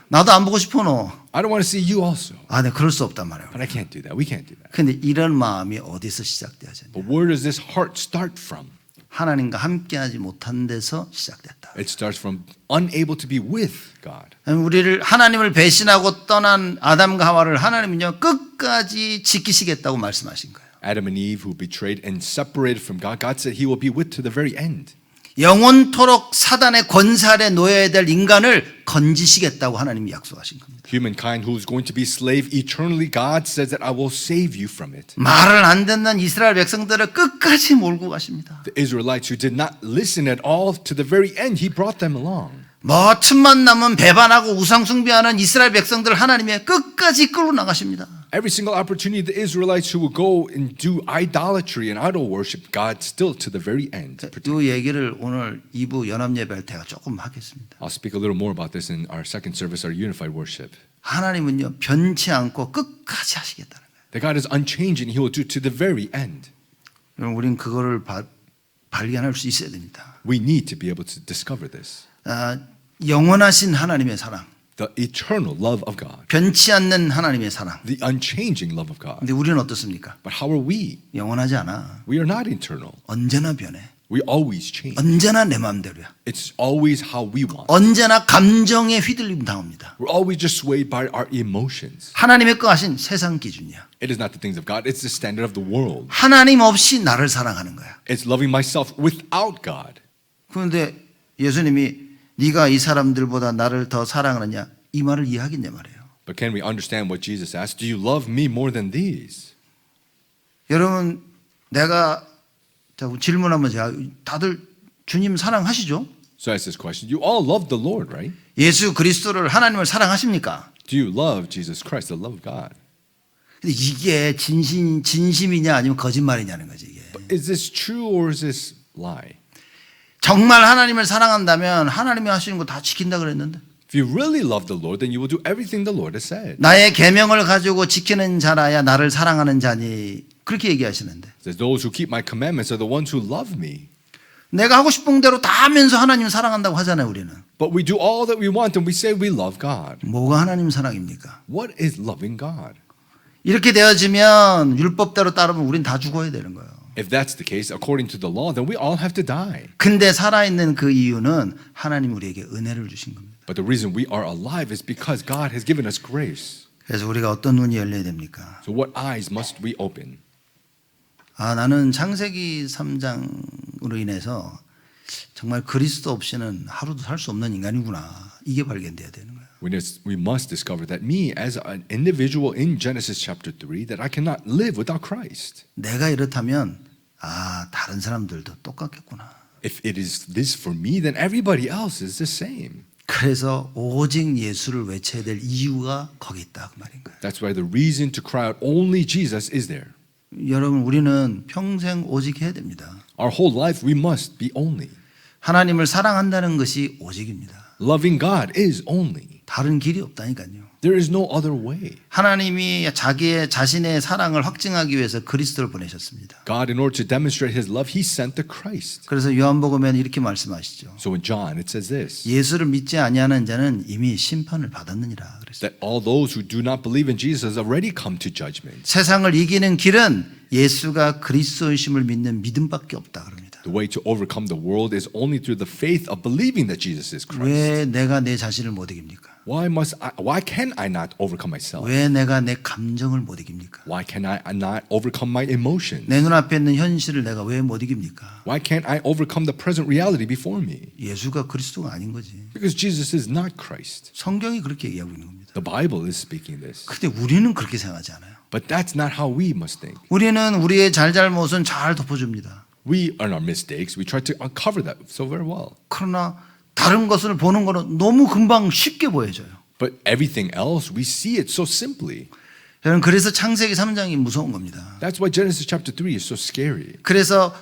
나도 안 보고 싶어 너. I don't want to see you also. 아, 네 그럴 수 없단 말이에요. But I can't do that. We can't do that. 근데 이런 마음이 어디서 시작되어졌냐? But where does this heart start from? 하나님과 함께하지 못한 데서 시작됐다. It starts from unable to be with God. 우리를 하나님을 배신하고 떠난 아담과 하와를 하나님은요 끝까지 지키시겠다고 말씀하신 거예요. Adam and Eve who betrayed and separated from God, God said he will be with to the very end. 영원토록 사단의 권세 아래 놓여야 될 인간을 건지시겠다고 하나님이 약속하신 겁니다. Humankind who is going to be slave eternally, God says that I will save you from it. 말을 안 듣는 이스라엘 백성들을 끝까지 몰고 가십니다. The Israelites who did not listen at all to the very end, he brought them along. 뭐 틈만 나면 배반하고 우상 숭배하는 이스라엘 백성들 하나님의 끝까지 끌고 나가십니다. Every single opportunity, the Israelites who will go and do idolatry and idol worship, God still to the very end. 이 얘기를 오늘 2부 연합 예배할 때가 조금 하겠습니다. I'll speak a little more about this in our second service, our unified worship. 하나님은요 변치 않고 끝까지 하시겠다는 거예요. That God is unchanging, he will do to the very end. 여러분 우리는 그거를 발견할 수 있어야 됩니다. We need to be able to discover this. 영원하신 하나님의 사랑, The eternal love of God. 변치 않는 하나님의 사랑. The unchanging love of God. 근데 우리는 어떻습니까? But how are we? 영원하지 않아. We are not eternal. 언제나 변해. We always change. 언제나 내 마음대로야. It's always how we want. 언제나 감정에 휘둘림 당합니다. We're always just swayed by our emotions. 하나님의 거하신 세상 기준이야. It is not the things of God, it's the standard of the world. 하나님 없이 나를 사랑하는 거야. It's loving myself without God. 그런데 예수님이 네가 이 사람들보다 나를 더 사랑하느냐 이 말을 이해하겠냐 말이에요. But can we understand what Jesus asked? Do you love me more than these? 여러분 내가 질문하면 제가 다들 주님 사랑하시죠? So I ask this question. You all love the Lord, right? 예수 그리스도를 하나님을 사랑하십니까? Do you love Jesus Christ, the love of God? 근데 이게 진심이냐 아니면 거짓말이냐는 거지 이게. But is this true or is this lie? 정말 하나님을 사랑한다면 하나님이 하시는 거 다 지킨다 그랬는데 If you really love the Lord, then you will do everything the Lord has said. 나의 계명을 가지고 지키는 자라야 나를 사랑하는 자니 그렇게 얘기하시는데 It says, those who keep my commandments are the ones who love me. 내가 하고 싶은 대로 다 하면서 하나님 사랑한다고 하잖아요 우리는. But we do all that we want and we say we love God. 뭐가 하나님 사랑입니까? What is loving God? 이렇게 되어지면 율법대로 따르면 우린 다 죽어야 되는 거예요. If that's the case, according to the law, then we all have to die. 근데 살아있는 그 이유는 하나님 우리에게 은혜를 주신 겁니다. But the reason we are alive is because God has given us grace. 그래서 우리가 어떤 눈이 열려야 됩니까? So what eyes must we open? 나는 창세기 3장으로 인해서 정말 그리스도 없이는 하루도 살 수 없는 인간이구나. 이게 발견돼야 되는 거예요. We must discover that me as an individual in Genesis chapter 3 that I cannot live without Christ. 내가 이렇다면 다른 사람들도 똑같겠구나. If it is this for me, then everybody else is the same. 그래서 오직 예수를 외쳐야 될 이유가 거기 있다 그 말인 거예요. That's why the reason to cry out only Jesus is there. 여러분 우리는 평생 오직 해야 됩니다. Our whole life we must be only. 하나님을 사랑한다는 것이 오직입니다. Loving God is only. 다른 길이 없다니까요. There is no other way. 하나님이 자신의 사랑을 확증하기 위해서 그리스도를 보내셨습니다. God, in order to demonstrate His love, He sent the Christ. 그래서 요한복음에는 이렇게 말씀하시죠. So in John it says this, 예수를 믿지 아니하는 자는 이미 심판을 받았느니라 그랬어요. that all those who do not believe in Jesus have already come to judgment. 세상을 이기는 길은 예수가 그리스도이심을 믿는 믿음밖에 없다 그럽니다. The way to overcome the world is only through the faith of believing that Jesus is Christ. 왜 내가 내 자신을 못 이깁니까? Why can I not overcome myself? 왜 내가 내 감정을 못 이깁니까? Why can I not overcome my emotions? 내 눈앞에 있는 현실을 내가 왜 못 이깁니까? Why can't I overcome the present reality before me? 예수가 그리스도가 아닌 거지. Because Jesus is not Christ. 성경이 그렇게 얘기하고 있는 겁니다. The Bible is speaking this. 근데 우리는 그렇게 생각하지 않아요. But that's not how we must think. 우리는 우리의 잘잘못은 잘 덮어줍니다. We, on our mistakes, we try to uncover that so very well. 그러나 다른 것을 보는 거는 너무 금방 쉽게 보여져요. But everything else, we see it so simply. 여러분 그래서 창세기 3장이 무서운 겁니다. That's why Genesis chapter 3 is so scary. 그래서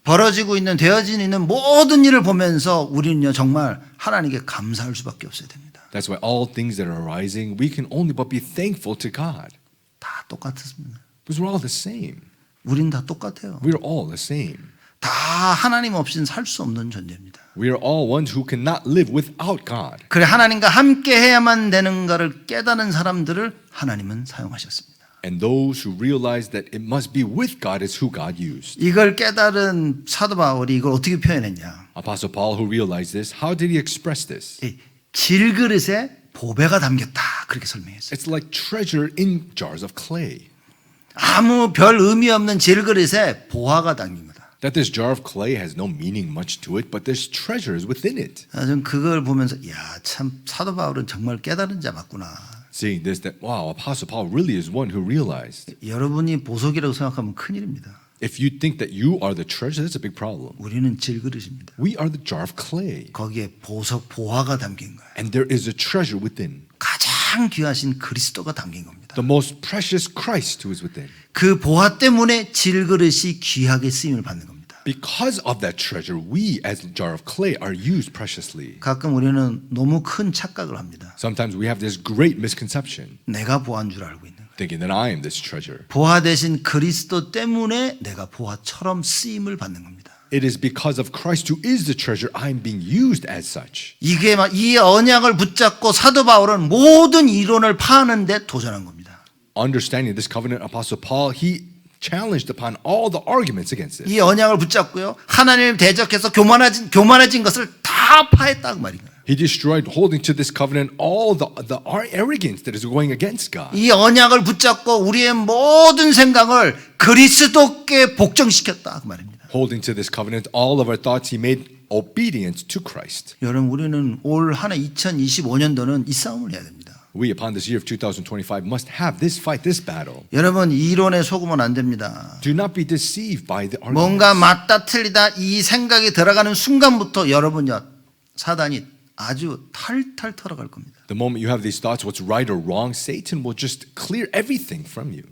벌어지고 있는 되어지고 있는 모든 일을 보면서 우리는요 정말 하나님께 감사할 수밖에 없어야 됩니다. That's why all things that are arising, we can only but be thankful to God. 다 똑같습니다. Because we're all the same. 우린 다 똑같아요. We're all the same. 다 하나님 없이는 살 수 없는 존재입니다. We are all ones who cannot live without God. 그래 하나님과 함께 해야만 되는가를 깨닫는 사람들을 하나님은 사용하셨습니다. And those who realize that it must be with God is who God used. 이걸 깨달은 사도 바울이 이걸 어떻게 표현했냐? Apostle Paul, who realized this, how did he express this? 이 질그릇에 보배가 담겼다 그렇게 설명했어요. It's like treasure in jars of clay. 아무 별 의미 없는 질그릇에 보화가 담긴 거다. That this jar of clay has no meaning much to it, but there's treasures within it. 저는 그걸 보면서 야, 참 사도 바울은 정말 깨달은 자 맞구나. Seeing this, that wow, Apostle Paul really is one who realized. 여러분이 보석이라고 생각하면 큰일입니다. If you think that you are the treasure, that's a big problem. 우리는 질그릇입니다. We are the jar of clay, 거기에 보석 보화가 담긴 거예요. and there is a treasure within. 가장 귀하신 그리스도가 담긴 겁니다. The most precious Christ who is within. 그 보화 때문에 질그릇이 귀하게 쓰임을 받는 겁니다. Because of that treasure, we as a jar of clay are used preciously. 가끔 우리는 너무 큰 착각을 합니다. Sometimes we have this great misconception, 내가 보화인 줄 알고 있는 거예요. thinking that I am this treasure. 보화 대신 그리스도 때문에 내가 보화처럼 쓰임을 받는 겁니다. It is because of Christ who is the treasure I'm being used as such. 이게 막 이 언약을 붙잡고 사도 바울은 모든 이론을 파는 데 도전한 겁니다. Understanding this covenant, Apostle Paul, he challenged upon all the arguments against it. 이 언약을 붙잡고요. 하나님을 대적해서 교만해진 것을 다 파했다 그 말인가요. He destroyed, holding to this covenant, all the arrogance that is going against God. 이 언약을 붙잡고 우리의 모든 생각을 그리스도께 복종시켰다 그 말입니다. Holding to this covenant, all of our thoughts he made obedient to Christ. 여러분 우리는 올 한 해 2025년도는 이 싸움을 해야 됩니다. We, upon this year of 2025, must have this fight, this battle. 여러분 이론에 속으면 안 됩니다. Do not be deceived by the 뭔가 arguments. 맞다 틀리다 이 생각이 들어가는 순간부터 여러분요 사단이 아주 탈탈 털어갈 겁니다. The moment you have these thoughts, what's right or wrong, Satan will just clear everything from you.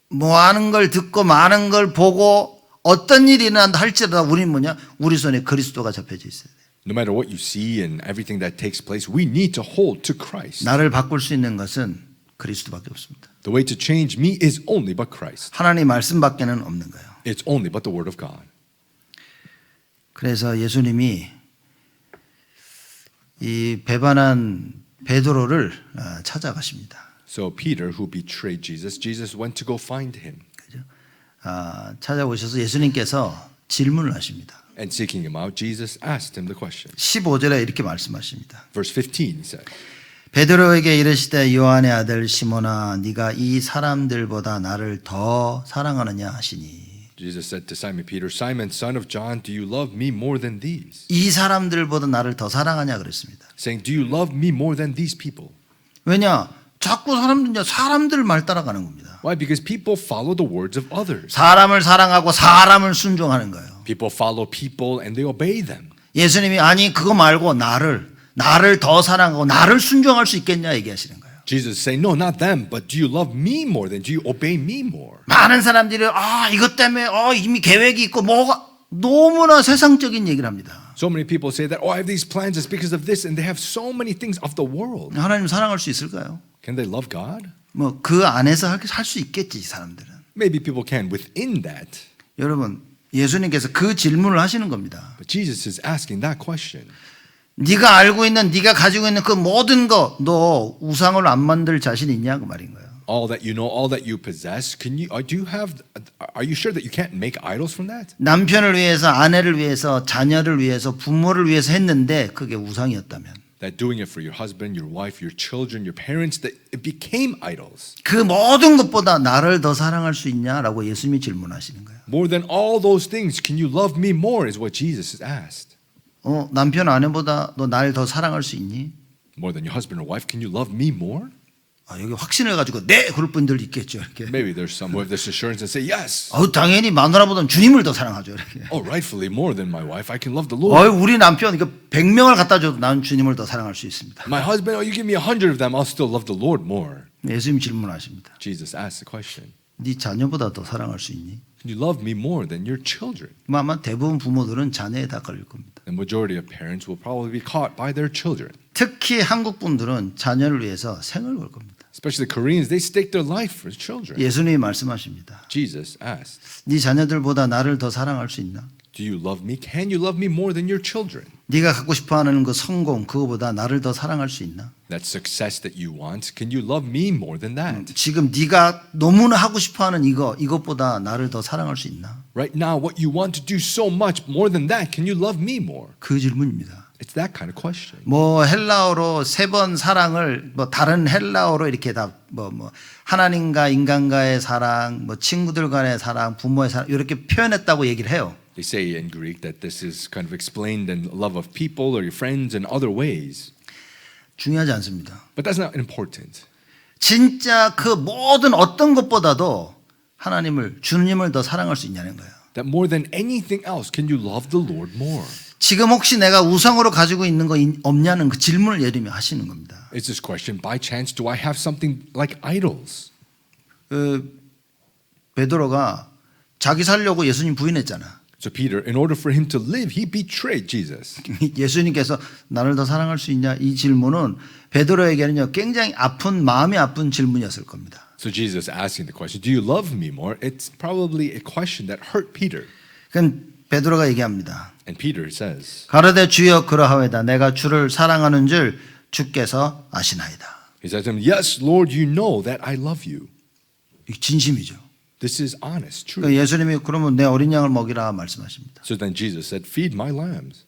많은 걸 듣고 많은 걸 보고 어떤 일이 일어난다 할지라도 우리는 뭐냐 우리 손에 그리스도가 잡혀져 있어야 돼요. No matter what you see and everything that takes place, we need to hold to Christ. 나를 바꿀 수 있는 것은 그리스도밖에 없습니다. The way to change me is only but Christ. 하나님 말씀밖에는 없는 거예요. It's only but the word of God. 그래서 예수님이 이 배반한 베드로를 찾아가십니다. So Peter, who betrayed Jesus, Jesus went to go find him. 그죠? 찾아오셔서 예수님께서 질문을 하십니다. And seeking him out, Jesus asked him the question. 15절에 이렇게 말씀하십니다. Verse 15, he said, 베드로에게 이르시되 요한의 아들 시몬아 네가 이 사람들보다 나를 더 사랑하느냐 하시니 Jesus said to Simon Peter, Simon, son of John, do you love me more than these? 이 사람들보다 나를 더 사랑하냐 그랬습니다. Saying, do you love me more than these people? 왜냐? 자꾸 사람들 말 따라가는 겁니다. Why? Because people follow the words of others. 사람을 사랑하고 사람을 순종하는 거예요. People follow people and they obey them. 예수님이 아니 그거 말고 나를 더 사랑하고 나를 순종할 수 있겠냐 얘기하시는 거예요. Jesus is saying, no, not them, but do you love me more than do you obey me more? 많은 사람들이 이것 때문에 이미 계획이 있고 뭐가 너무나 세상적인 얘기를 합니다. So many people say that, I have these plans, it's because of this, and they have so many things of the world. 하나님 사랑할 수 있을까요? Can they love God? 뭐 그 안에서 할 수 있겠지 이 사람들은. Maybe people can within that. 여러분 예수님께서 그 질문을 하시는 겁니다. But Jesus is asking that question. 네가 알고 있는 네가 가지고 있는 그 모든 거 너 우상을 안 만들 자신 있냐 그 말인 거예요. All that you know, all that you possess, are you sure that you can't make idols from that? 남편을 위해서 아내를 위해서 자녀를 위해서 부모를 위해서 했는데 그게 우상이었다면 That doing it for your husband, your wife, your children, your parents, that it became idols. 그 모든 것보다 나를 더 사랑할 수 있냐라고 예수님이 질문하시는 거예요. More than all those things, can you love me more is what Jesus has asked. 남편 아내보다 너 날 더 사랑할 수 있니? More than your husband or wife, can you love me more? 여기 확신을 가지고 네 그럴 분들 있겠죠. 이렇게. Maybe there's some who have this assurance and say, yes, 당연히 마누라보다는 주님을 더 사랑하죠. 이렇게. rightfully more than my wife, I can love the Lord. 우리 남편 이거 100명을 갖다 줘도 나는 주님을 더 사랑할 수 있습니다. My husband, you give me 100 of them, I'll still love the Lord more. 예수님 질문하십니다. Jesus asked the question, 네 자녀보다 더 사랑할 수 있니? can you love me more than your children? 아마 대부분 부모들은 자녀에 다 걸릴 겁니다. The majority of parents will probably be caught by their children. 특히 한국 분들은 자녀를 위해서 생을 걸 겁니다. Especially the Koreans, they stake their life for children. 예수님이 말씀하십니다. Jesus asked, 네 자녀들보다 나를 더 사랑할 수 있나? do you love me? Can you love me more than your children? 네가 갖고 싶어하는 그 성공 그거보다 나를 더 사랑할 수 있나? That success that you want, can you love me more than that? 지금 네가 너무나 하고 싶어하는 이것보다 나를 더 사랑할 수 있나? Right now, what you want to do so much more than that, can you love me more? 그 질문입니다. It's that kind of question. 헬라어로 3번 사랑을 다른 헬라어로 이렇게 다 하나님과 인간과의 사랑, 친구들 간의 사랑, 부모의 사랑 이렇게 표현했다고 얘기를 해요. They say in Greek that this is kind of explained in love of people or your friends in other ways. 중요하지 않습니다. But that's not important. 진짜 그 모든 어떤 것보다도 주님을 더 사랑할 수 있냐는 거예요. That more than anything else, can you love the Lord more? 지금 혹시 내가 우상으로 가지고 있는 거 없냐는 그 질문을 예수님이 하시는 겁니다. It's this question, by chance, do I have something like idols? 베드로가 자기 살려고 예수님 부인했잖아. So Peter, in order for him to live, he betrayed Jesus. 예수님께서 나를 더 사랑할 수 있냐 이 질문은 베드로에게는요 굉장히 마음이 아픈 질문이었을 겁니다. So Jesus asking the question, do you love me more? It's probably a question that hurt Peter. 그럼 베드로가 얘기합니다. And Peter says, 가로되 주여 그러하오이다. 내가 주를 사랑하는 줄 주께서 아시나이다. he says to him, yes, Lord, you know that I love you. 이게 진심이죠. This is honest, true. 그러니까 예수님이 그러면 내 어린 양을 먹이라 말씀하십니다. So then Jesus said, feed my lambs.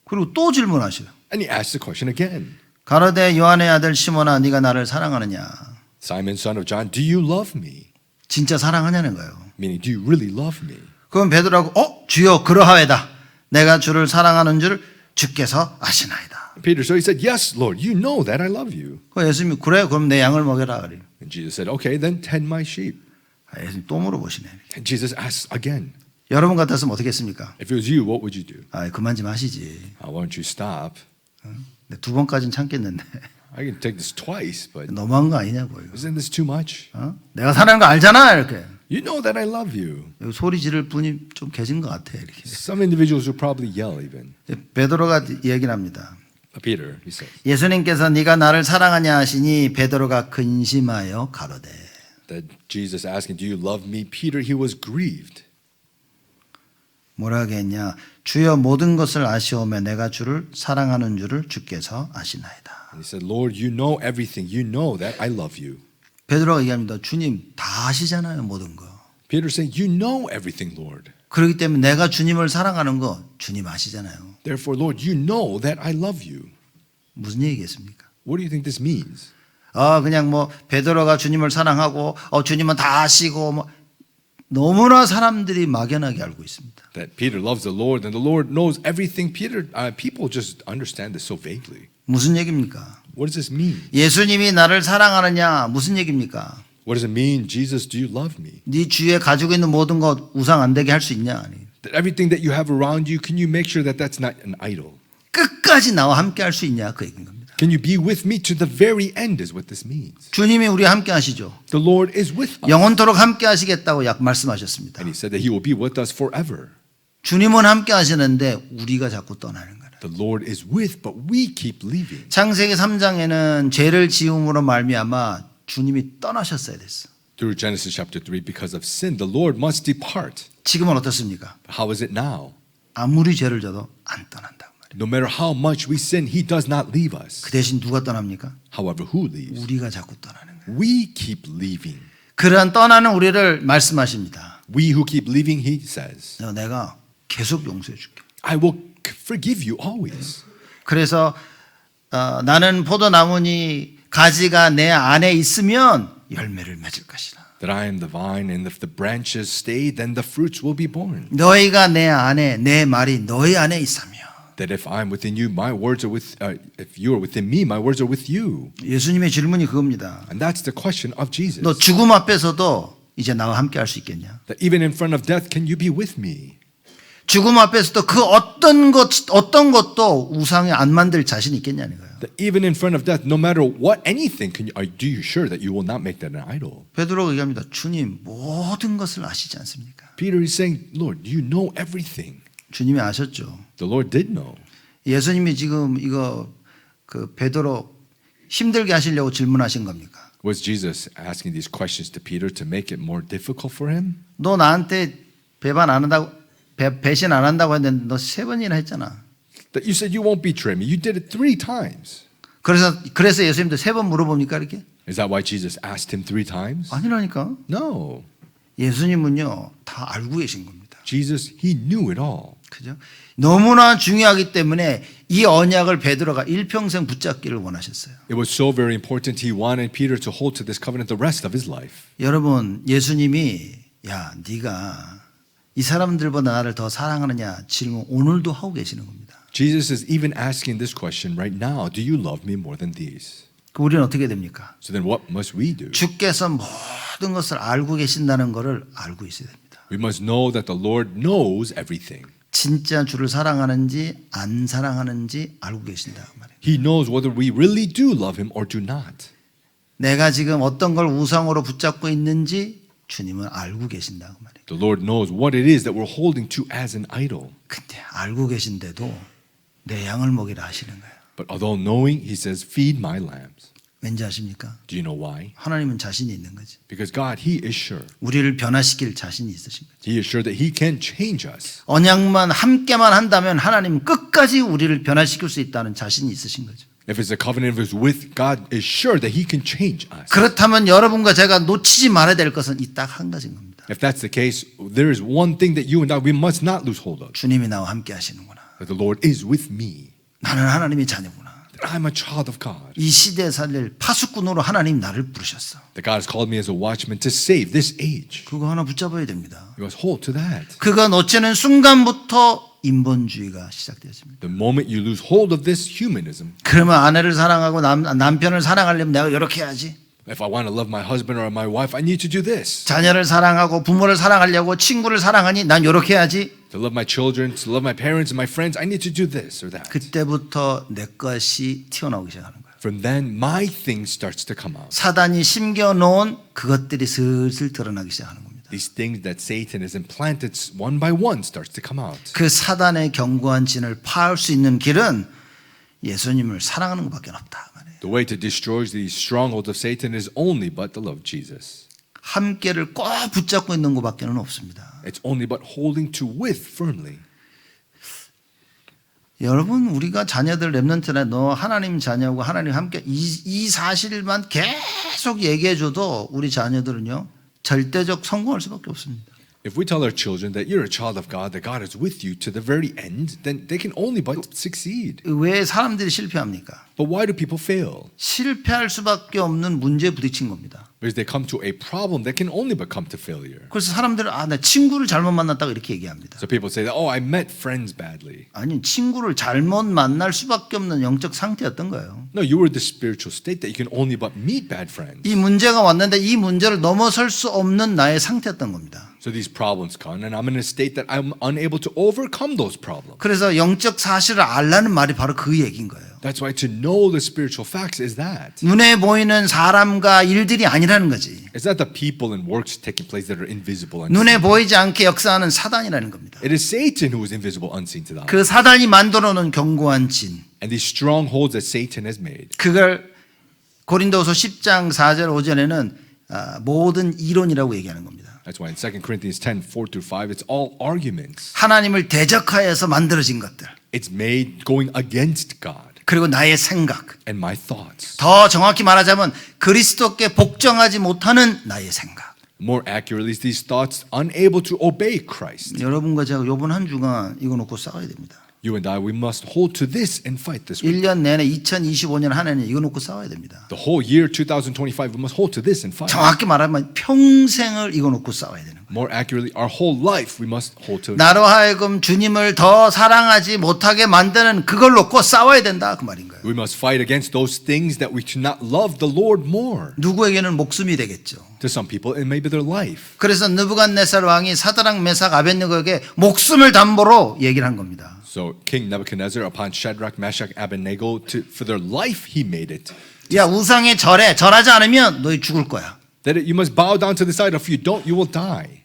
그리고 또 질문하셔요. And he asked the question again. 가로되 요한의 아들 시몬아 네가 나를 사랑하느냐. Simon, son of John, do you love me? 진짜 사랑하냐는 거예요. Meaning, do you really love me? 그럼 베드로하고 주여 그러하오이다. 내가 주를 사랑하는 줄 주께서 아시나이다. Peter, so he said, yes, Lord, you know that I love you. 그 예수님이 그래 그럼 내 양을 먹여라 그래요. And Jesus said, okay, then tend my sheep. 예수님 또 물어보시네. And Jesus asks again, 여러분 같았으면 어떻게 했습니까? if it was you, what would you do? 그만 좀 하시지. Why don't you stop? 두 번까지는 참겠는데 I can take this twice, but 너무한 거 아니냐고요. isn't this too much? 내가 사랑하는 거 알잖아 이렇게. You know that I love you. 여기 소리 지를 분이 좀 계신 것 같아 이렇게. Some individuals will probably yell even. 베드로가 얘기를 합니다. Peter, he says, 예수님께서 네가 나를 사랑하냐 하시니 베드로가 근심하여 가로되. that Jesus asking, do you love me? Peter, he was grieved. 뭐라 하겠냐? 주여 모든 것을 아시오매 내가 주를 사랑하는 줄을 주께서 아시나이다. And he said, Lord, you know everything. You know that I love you. 베드로가 얘기합니다. 주님 다 아시잖아요 모든 거. Peter said, you know everything, Lord. 그렇기 때문에 내가 주님을 사랑하는 거 주님 아시잖아요. Therefore, Lord, you know that I love you. 무슨 얘기겠습니까? What do you think this means? 그냥 베드로가 주님을 사랑하고 주님은 다 아시고 너무나 사람들이 막연하게 알고 있습니다. That Peter loves the Lord and the Lord knows everything. People just understand this so vaguely. 무슨 얘기입니까? What does this mean? 예수님이 나를 사랑하느냐 무슨 얘기입니까? What does it mean? Jesus, do you love me? 네 주위에 가지고 있는 모든 것 우상 안 되게 할 수 있냐? 아니. That everything that you have around you, can you make sure that that's not an idol? 끝까지 나와 함께 할 수 있냐? 그 얘기인 겁니다. Can you be with me to the very end is what this means. 주님이 우리와 함께 하시죠. The Lord is with us. 영원토록 함께 하시겠다고 말씀하셨습니다. And he said that he will be with us forever. 주님은 함께 하시는데 우리가 자꾸 떠나는 거예요. The Lord is with, but we keep leaving. 창세기 3장에는 죄를 지음으로 말미암아 주님이 떠나셨어야 됐어. Through Genesis chapter 3, because of sin, the Lord must depart. 지금은 어떻습니까? How is it now? 아무리 죄를 져도 안 떠난다고 말이에요. No matter how much we sin, he does not leave us. 그 대신 누가 떠납니까? However, who leaves? 우리가 자꾸 떠나는 거예요. We keep leaving. 그러한 떠나는 우리를 말씀하십니다. We who keep leaving, he says, 내가 계속 용서해 줄게. I will forgive you always. 그래서 나는 포도나무니 가지가 내 안에 있으면 열매를 맺을 것이라. That I am the vine, and if the branches stay, then the fruits will be born. 너희가 내 안에 내 말이 너희 안에 있으며 That if I'm within you, my words are if you are within me, my words are with you. 예수님의 질문이 그겁니다. And that's the question of Jesus. 너 죽음 앞에서도 이제 나와 함께 할 수 있겠냐? That even in front of death, can you be with me? 죽음 앞에서도 그 어떤 것도 우상에 안 만들 자신 있겠냐는 거예요. That even in front of death, no matter what, anything, do you sure that you will not make that an idol? 베드로가 얘기합니다. 주님 모든 것을 아시지 않습니까? Peter is saying, Lord, you know everything. 주님이 아셨죠. The Lord did know. 예수님이 지금 이거 그 베드로 힘들게 하시려고 질문하신 겁니까? Was Jesus asking these questions to Peter to make it more difficult for him? 너 나한테 배반 안 한다고 배신 안 한다고 했는데 너 3번이나 했잖아. That you said you won't betray me. You did it 3 times. 그래서 예수님도 3번 물어봅니까 이렇게? Is that why Jesus asked him 3 times? 아니라니까. No. 예수님은요 다 알고 계신 겁니다. Jesus, he knew it all. 그죠? 너무나 중요하기 때문에 이 언약을 베드로가 일평생 붙잡기를 원하셨어요. It was so very important. He wanted Peter to hold to this covenant the rest of his life. 여러분, 예수님이 야, 네가 이 사람들보다 나를 더 사랑하느냐 질문 오늘도 하고 계시는 겁니다. Jesus is even asking this question right now. Do you love me more than these? 우리는 어떻게 됩니까? So then what must we do? 주께서 모든 것을 알고 계신다는 것을 알고 있어야 됩니다. We must know that the Lord knows everything. 진짜 주를 사랑하는지 안 사랑하는지 알고 계신다 그 말이에요. He knows whether we really do love him or do not. 내가 지금 어떤 걸 우상으로 붙잡고 있는지 주님은 알고 계신다 그 말이에요. The Lord knows what it is that we're holding to as an idol. 근데 알고 계신데도 내 양을 먹이라 하시는 거예요. But although knowing, he says, feed my lambs. 왠지 아십니까? Do you know why? 하나님은 자신이 있는 거지. Because God, he is sure. 우리를 변화시킬 자신이 있으신 거지. He is sure that he can change us. 언약만 함께만 한다면 하나님은 끝까지 우리를 변화시킬 수 있다는 자신이 있으신 거죠. If it's a covenant of his with, God is sure that he can change us. 그렇다면 여러분과 제가 놓치지 말아야 될 것은 이 딱 한 가지인 겁니다. If that's the case, there is one thing that you and I, we must not lose hold of. 주님이 나와 함께 하시는구나. That the Lord is with me. 나는 하나님의 자녀구나. That I'm a child of God. 이 시대에 살릴 파수꾼으로 하나님 나를 부르셨어. That God has called me as a watchman to save this age. 그거 하나 붙잡아야 됩니다. You must hold to that. 그거 놓치는 순간부터 인본주의가 시작되었습니다. The moment you lose hold of this humanism, 그러면 아내를 사랑하고 남편을 사랑하려면 내가 이렇게 해야지. if I want to love my husband or my wife, I need to do this. 자녀를 사랑하고 부모를 사랑하려고 친구를 사랑하니 난 이렇게 해야지. To love my children, to love my parents and my friends, I need to do this or that. 그때부터 내 것이 튀어나오기 시작하는 거예요. From then, my thing starts to come out. 사단이 심겨놓은 그것들이 슬슬 드러나기 시작하는 겁니다. These things that Satan has implanted one by one starts to come out. 그 사단의 견고한 진을 파할 수 있는 길은 예수님을 사랑하는 것밖에 없다 말이에요. The way to destroy these strongholds of Satan is only but to love Jesus. 함께를 꼭 붙잡고 있는 것밖에는 없습니다. It's only but holding to with firmly. 여러분 우리가 자녀들 렘넌트나 너 하나님 자녀고 하나님 함께 이 사실만 계속 얘기해줘도 우리 자녀들은요 절대적 성공할 수밖에 없습니다. If we tell our children that you're a child of God, that God is with you to the very end, then they can only but succeed. 왜 사람들이 실패합니까? But why do people fail? 실패할 수밖에 없는 문제에 부딪힌 겁니다. Because they come to a problem that can only but come to failure. 그래서 사람들은 나 친구를 잘못 만났다고 이렇게 얘기합니다. So people say that, oh, I met friends badly. 아니 친구를 잘못 만날 수밖에 없는 영적 상태였던 거예요. No, you were the spiritual state that you can only but meet bad friends. 이 문제가 왔는데 이 문제를 넘어설 수 없는 나의 상태였던 겁니다. So these problems come, and I'm in a state that I'm unable to overcome those problems. 그래서 영적 사실을 알라는 말이 바로 그 얘기인 거예요. That's why to know the spiritual facts is that. 눈에 보이는 사람과 일들이 아니라는 거지. It's not the people and works taking place that are invisible. 눈에 Unseen. 보이지 않게 역사하는 사단이라는 겁니다. It is Satan who is invisible, unseen to the eye. 그 사단이 만들어 놓은 견고한 진. And these strongholds that Satan has made. 그걸 고린도서 10장 4절 5절에는 모든 이론이라고 얘기하는 겁니다. That's why in 2 Corinthians 10, 4-5, it's all arguments. 하나님을 대적하여서 만들어진 것들. It's made going against God 그리고 나의 생각. and my thoughts. 더 정확히 말하자면 그리스도께 복종하지 못하는 나의 생각. More accurately, these thoughts unable to obey Christ. 여러분과 제가 이번 한 주간 이거 놓고 싸워야 됩니다. You and I, we must hold to this and fight this week. 1년 내내 2025년 한 해는 이거 놓고 싸워야 됩니다. The whole year 2025, we must hold to this and fight. 정확히 말하면 평생을 이거 놓고 싸워야 되는 거예요. More accurately, our whole life we must hold to. 나로 하여금 주님을 더 사랑하지 못하게 만드는 그걸 놓고 싸워야 된다 그 말인 거예요. We must fight against those things that we should not love the Lord more. 누구에게는 목숨이 되겠죠. To some people, it may be their life. 그래서 느부갓네살 왕이 사드락 메삭 아벳느고에게 목숨을 담보로 얘기를 한 겁니다. So King Nebuchadnezzar, upon Shadrach, Meshach, Abednego, for their life, he made it. 야 우상에 절하지 않으면 너희 죽을 거야. That you must bow down to the side. If you don't, you will die.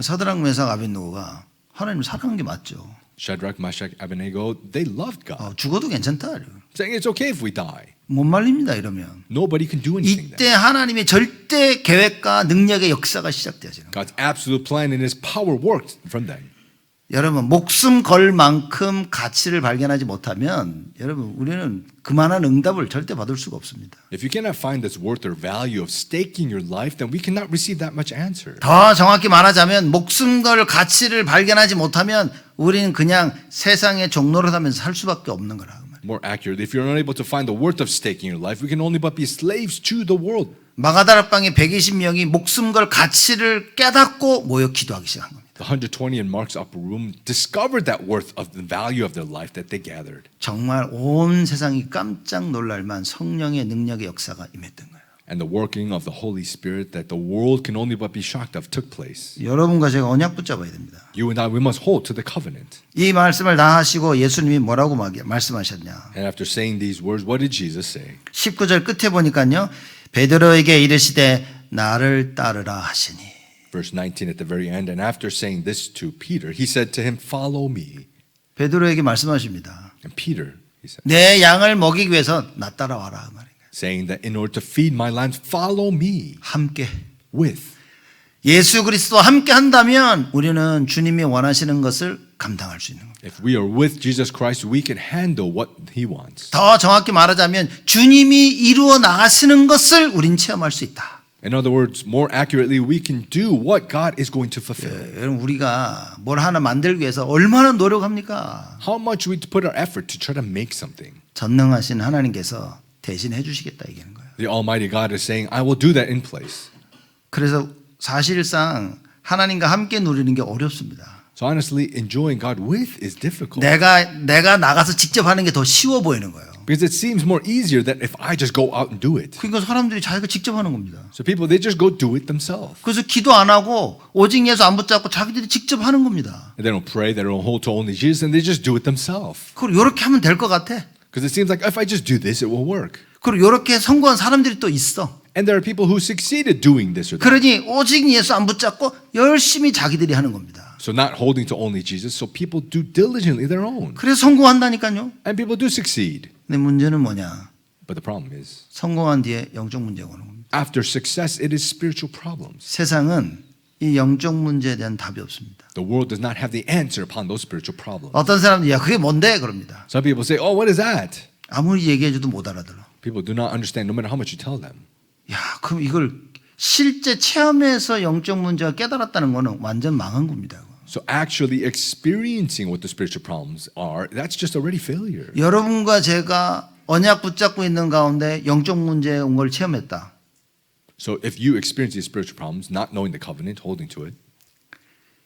사드락 메삭 아벳느고가 하나님을 사랑한 게 맞죠. Shadrach, Meshach, Abednego, they loved God. 죽어도 괜찮다. Saying it's okay if we die. 못 말립니다 이러면. Nobody can do anything 이때 then. 하나님의 절대 계획과 능력의 역사가 시작되어지는 거예요. God's absolute plan and His power worked from then. 여러분 목숨 걸 만큼 가치를 발견하지 못하면 여러분 우리는 그만한 응답을 절대 받을 수가 없습니다. If you cannot find this worth or value of staking your life, then we cannot receive that much answer. 더 정확히 말하자면 목숨 걸 가치를 발견하지 못하면 우리는 그냥 세상의 종로를 하면서 살 수밖에 없는 거라. More accurately, if you're unable to find the worth of staking your life, we can only but be slaves to the world. 마가다락방에 120명이 목숨 걸 가치를 깨닫고 모여 기도하기 시작한 겁니다. The 120 in Mark's upper room discovered that worth of the value of their life that they gathered. 정말 온 세상이 깜짝 놀랄만 성령의 능력의 역사가 임했던 거예요. And the working of the Holy Spirit that the world can only but be shocked of took place. 여러분과 제가 언약 붙잡아야 됩니다. You and I, we must hold to the covenant. 이 말씀을 다 하시고 예수님이 뭐라고 말씀하셨냐. And after saying these words, what did Jesus say? 19절 끝에 보니까요. 베드로에게 이르시되 나를 따르라 하시니. Verse 19 at the very end, and after saying this to Peter, he said to him, "Follow me." 베드로에게 말씀하십니다. And Peter, he said, 내 양을 먹이기 위해서 나 따라와라 그 말이에요. saying that in order to feed my lambs, follow me 함께 with. 예수 그리스도와 함께 한다면 우리는 주님이 원하시는 것을 감당할 수 있는 겁니다. If we are with Jesus Christ, we can handle what He wants. 더 정확히 말하자면 주님이 이루어 나가시는 것을 우린 체험할 수 있다. In other words, more accurately, we can do what God is going to fulfill. 여러분 우리가 뭘 하나 만들기 위해서 얼마나 노력합니까? How much we put our effort to try to make something. 전능하신 하나님께서 대신 해주시겠다 이기는 거예요. The Almighty God is saying, I will do that in place. 그래서 사실상 하나님과 함께 누리는 게 어렵습니다. So honestly, enjoying God with is difficult. 내가 나가서 직접 하는 게 더 쉬워 보이는 거예요. Because it seems more easier that if I just go out and do it. 그러니까 사람들이 자기가 직접 하는 겁니다. So people, they just go do it themselves. 그래서 기도 안 하고 오직 예수 안 붙잡고 자기들이 직접 하는 겁니다. And they don't pray, they don't hold to only Jesus, and they just do it themselves. 그리고 이렇게 하면 될 것 같아. Because it seems like if I just do this, it will work. 그리고 이렇게 성공한 사람들이 또 있어. And there are people who succeeded doing this or that. 그러니 오직 예수 안 붙잡고 열심히 자기들이 하는 겁니다. So not holding to only Jesus, so people do diligently their own. 그래서 성공한다니까요. And people do succeed. 근데 문제는 뭐냐? But the problem is, 성공한 뒤에 영적 문제가 오는 겁니다. after success, it is spiritual problems. 세상은 이 영적 문제에 대한 답이 없습니다. The world does not have the answer upon those spiritual problems. 어떤 사람들이 야 그게 뭔데? 그럽니다. Some people say, oh, what is that? 아무리 얘기해줘도 못 알아들어. People do not understand no matter how much you tell them. 야 그럼 이걸 실제 체험해서 영적 문제가 깨달았다는 거는 완전 망한 겁니다. So actually experiencing what the spiritual problems are, that's just already failure. 여러분과 제가 언약 붙잡고 있는 가운데 영적 문제에 온 걸 체험했다. So if you experience these spiritual problems, not knowing the covenant, holding to it,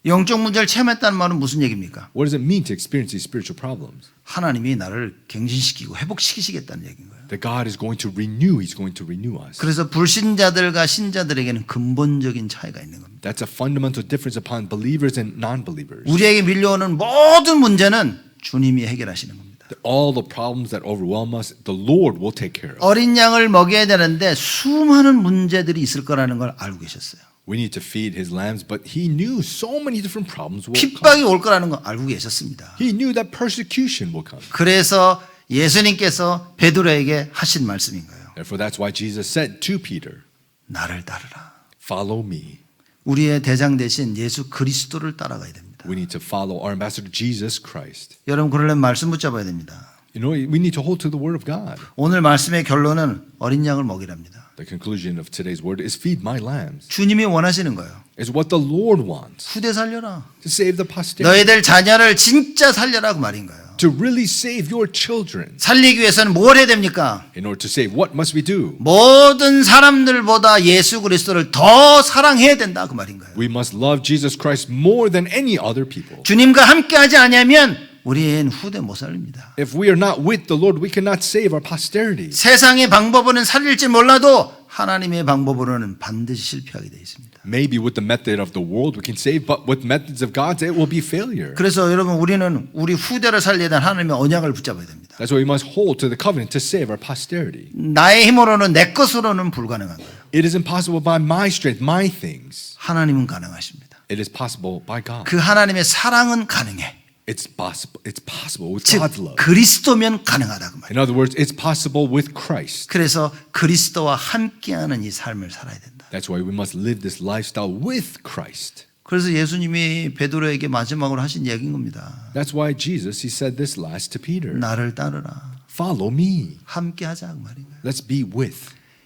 영적 문제를 체험했다는 말은 무슨 얘기입니까? what does it mean to experience these spiritual problems? 하나님이 나를 갱신시키고 회복시키시겠다는 얘기인 거예요. That God is going to renew, He's going to renew us. 그래서 불신자들과 신자들에게는 근본적인 차이가 있는 겁니다. That's a fundamental difference upon believers and non-believers. 우리에게 밀려오는 모든 문제는 주님이 해결하시는 겁니다. That all the problems that overwhelm us, the Lord will take care of. 어린 양을 먹여야 되는데 수많은 문제들이 있을 거라는 걸 알고 계셨어요. We need to feed His lambs, but He knew so many different problems will come. 핍박이 올 거라는 걸 알고 계셨습니다. He knew that persecution will come. 그래서 예수님께서 베드로에게 하신 말씀인 거예요. Therefore, that's why Jesus said to Peter, 나를 따르라. follow me. 우리의 대장 대신 예수 그리스도를 따라가야 됩니다. We need to follow our ambassador, Jesus Christ. 여러분 그러려면 말씀 붙잡아야 됩니다. You know, we need to hold to the word of God. 오늘 말씀의 결론은 어린 양을 먹이랍니다. The conclusion of today's word is feed my lambs. 주님이 원하시는 거예요. It's what the Lord wants. 후대 살려라. To save the posterity. 너희들 자녀를 진짜 살려라 그 말인 거예요. To really save your children. 살리기 위해서는 뭘 해야 됩니까? In order to save, what must we do? 모든 사람들보다 예수 그리스도를 더 사랑해야 된다 그 말인 거예요. We must love Jesus Christ more than any other people. 주님과 함께하지 않으면 우리는 후대 못 살립니다. If we are not with the Lord, we cannot save our posterity. 세상의 방법으로는 살릴지 몰라도 하나님의 방법으로는 반드시 실패하게 되어 있습니다. Maybe with the method of the world we can save, but with methods of God, it will be failure. 그래서 여러분 우리는 우리 후대를 살리야 되는 하나님의 언약을 붙잡아야 됩니다. That's why we must hold to the covenant to save our posterity. 나의 힘으로는 내 것으로는 불가능한 거예요. It is impossible by my strength, my things. 하나님은 가능하십니다. It is possible by God. 그 하나님의 사랑은 가능해. It's possible with 즉 God's love. 그리스도면 가능하다고 말이에요. In other words, it's possible with Christ. 그래서 그리스도와 함께하는 이 삶을 살아야 된다. That's why we must live this lifestyle with Christ. 그래서 예수님이 베드로에게 마지막으로 하신 얘기인 겁니다. That's why Jesus, he said this last to Peter. 나를 따르라. Follow me. 함께하자 그 말인 거예요. Let's be with.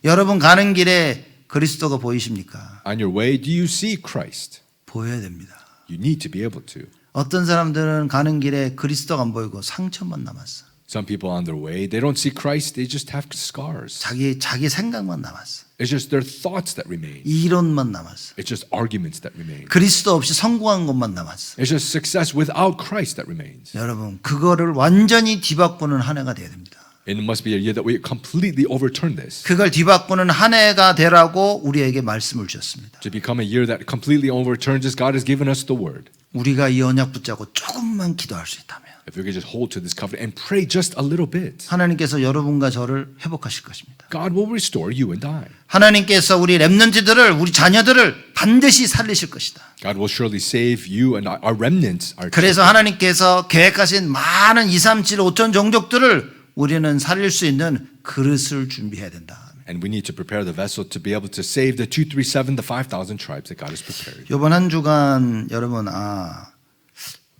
여러분 가는 길에 그리스도가 보이십니까? On your way, do you see Christ? 보여야 됩니다. You need to be able to. 어떤 사람들은 가는 길에 그리스도가 안 보이고 상처만 남았어. Some people on their way, they don't see Christ, they just have scars. 자기 생각만 남았어. It's just their thoughts that remain. 이론만 남았어. It's just arguments that remain. 그리스도 없이 성공한 것만 남았어. It's just success without Christ that remains. 여러분 그거를 완전히 뒤바꾸는 한 해가 돼야 됩니다. It must be a year that we completely overturn this. 그걸 뒤바꾸는 한 해가 되라고 우리에게 말씀을 주셨습니다. To become a year that completely overturns this, God has given us the word. 우리가 이 언약 붙잡고 조금만 기도할 수 있다면 If we could just hold to this covenant and pray just a little bit, 하나님께서 여러분과 저를 회복하실 것입니다. God will restore you and I. 하나님께서 우리 렘넌트들을 우리 자녀들을 반드시 살리실 것이다. God will surely save you and our remnants. Our 그래서 children. 하나님께서 계획하신 많은 2, 3, 7, 5천 종족들을 우리는 살릴 수 있는 그릇을 준비해야 된다. And we need to prepare the vessel to be able to save the 237, the 5,000 tribes that God has prepared. 이번 한 주간 여러분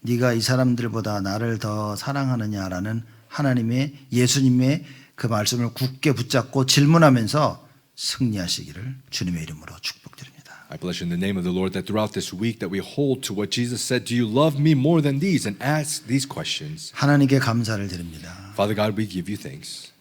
네가 이 사람들보다 나를 더 사랑하느냐라는 하나님의 예수님의 그 말씀을 굳게 붙잡고 질문하면서 승리하시기를 주님의 이름으로 축복드립니다. I bless you in the name of the Lord that throughout this week that we hold to what Jesus said, do you love me more than these? And ask these questions. 하나님께 감사를 드립니다. Father God, we give you thanks.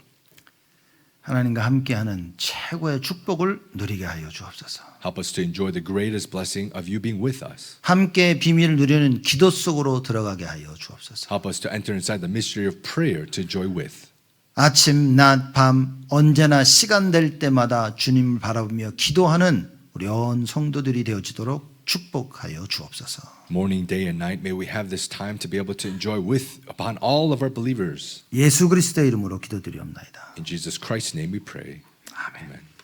하나님과 함께하는 최고의 축복을 누리게 하여 주옵소서. Help us to enjoy the greatest blessing of you being with us. 함께 비밀을 누리는 기도 속으로 들어가게 하여 주옵소서. Help us to enter inside the mystery of prayer to joy with. 아침, 낮, 밤 언제나 시간 될 때마다 주님을 바라보며 기도하는 우리 온 성도들이 되어지도록 축복하여 주옵소서. Morning, day, and night, may we have this time to be able to enjoy with upon all of our believers. 예수 그리스도의 이름으로 기도드리옵나이다. In Jesus Christ's name we pray. 아멘. Amen.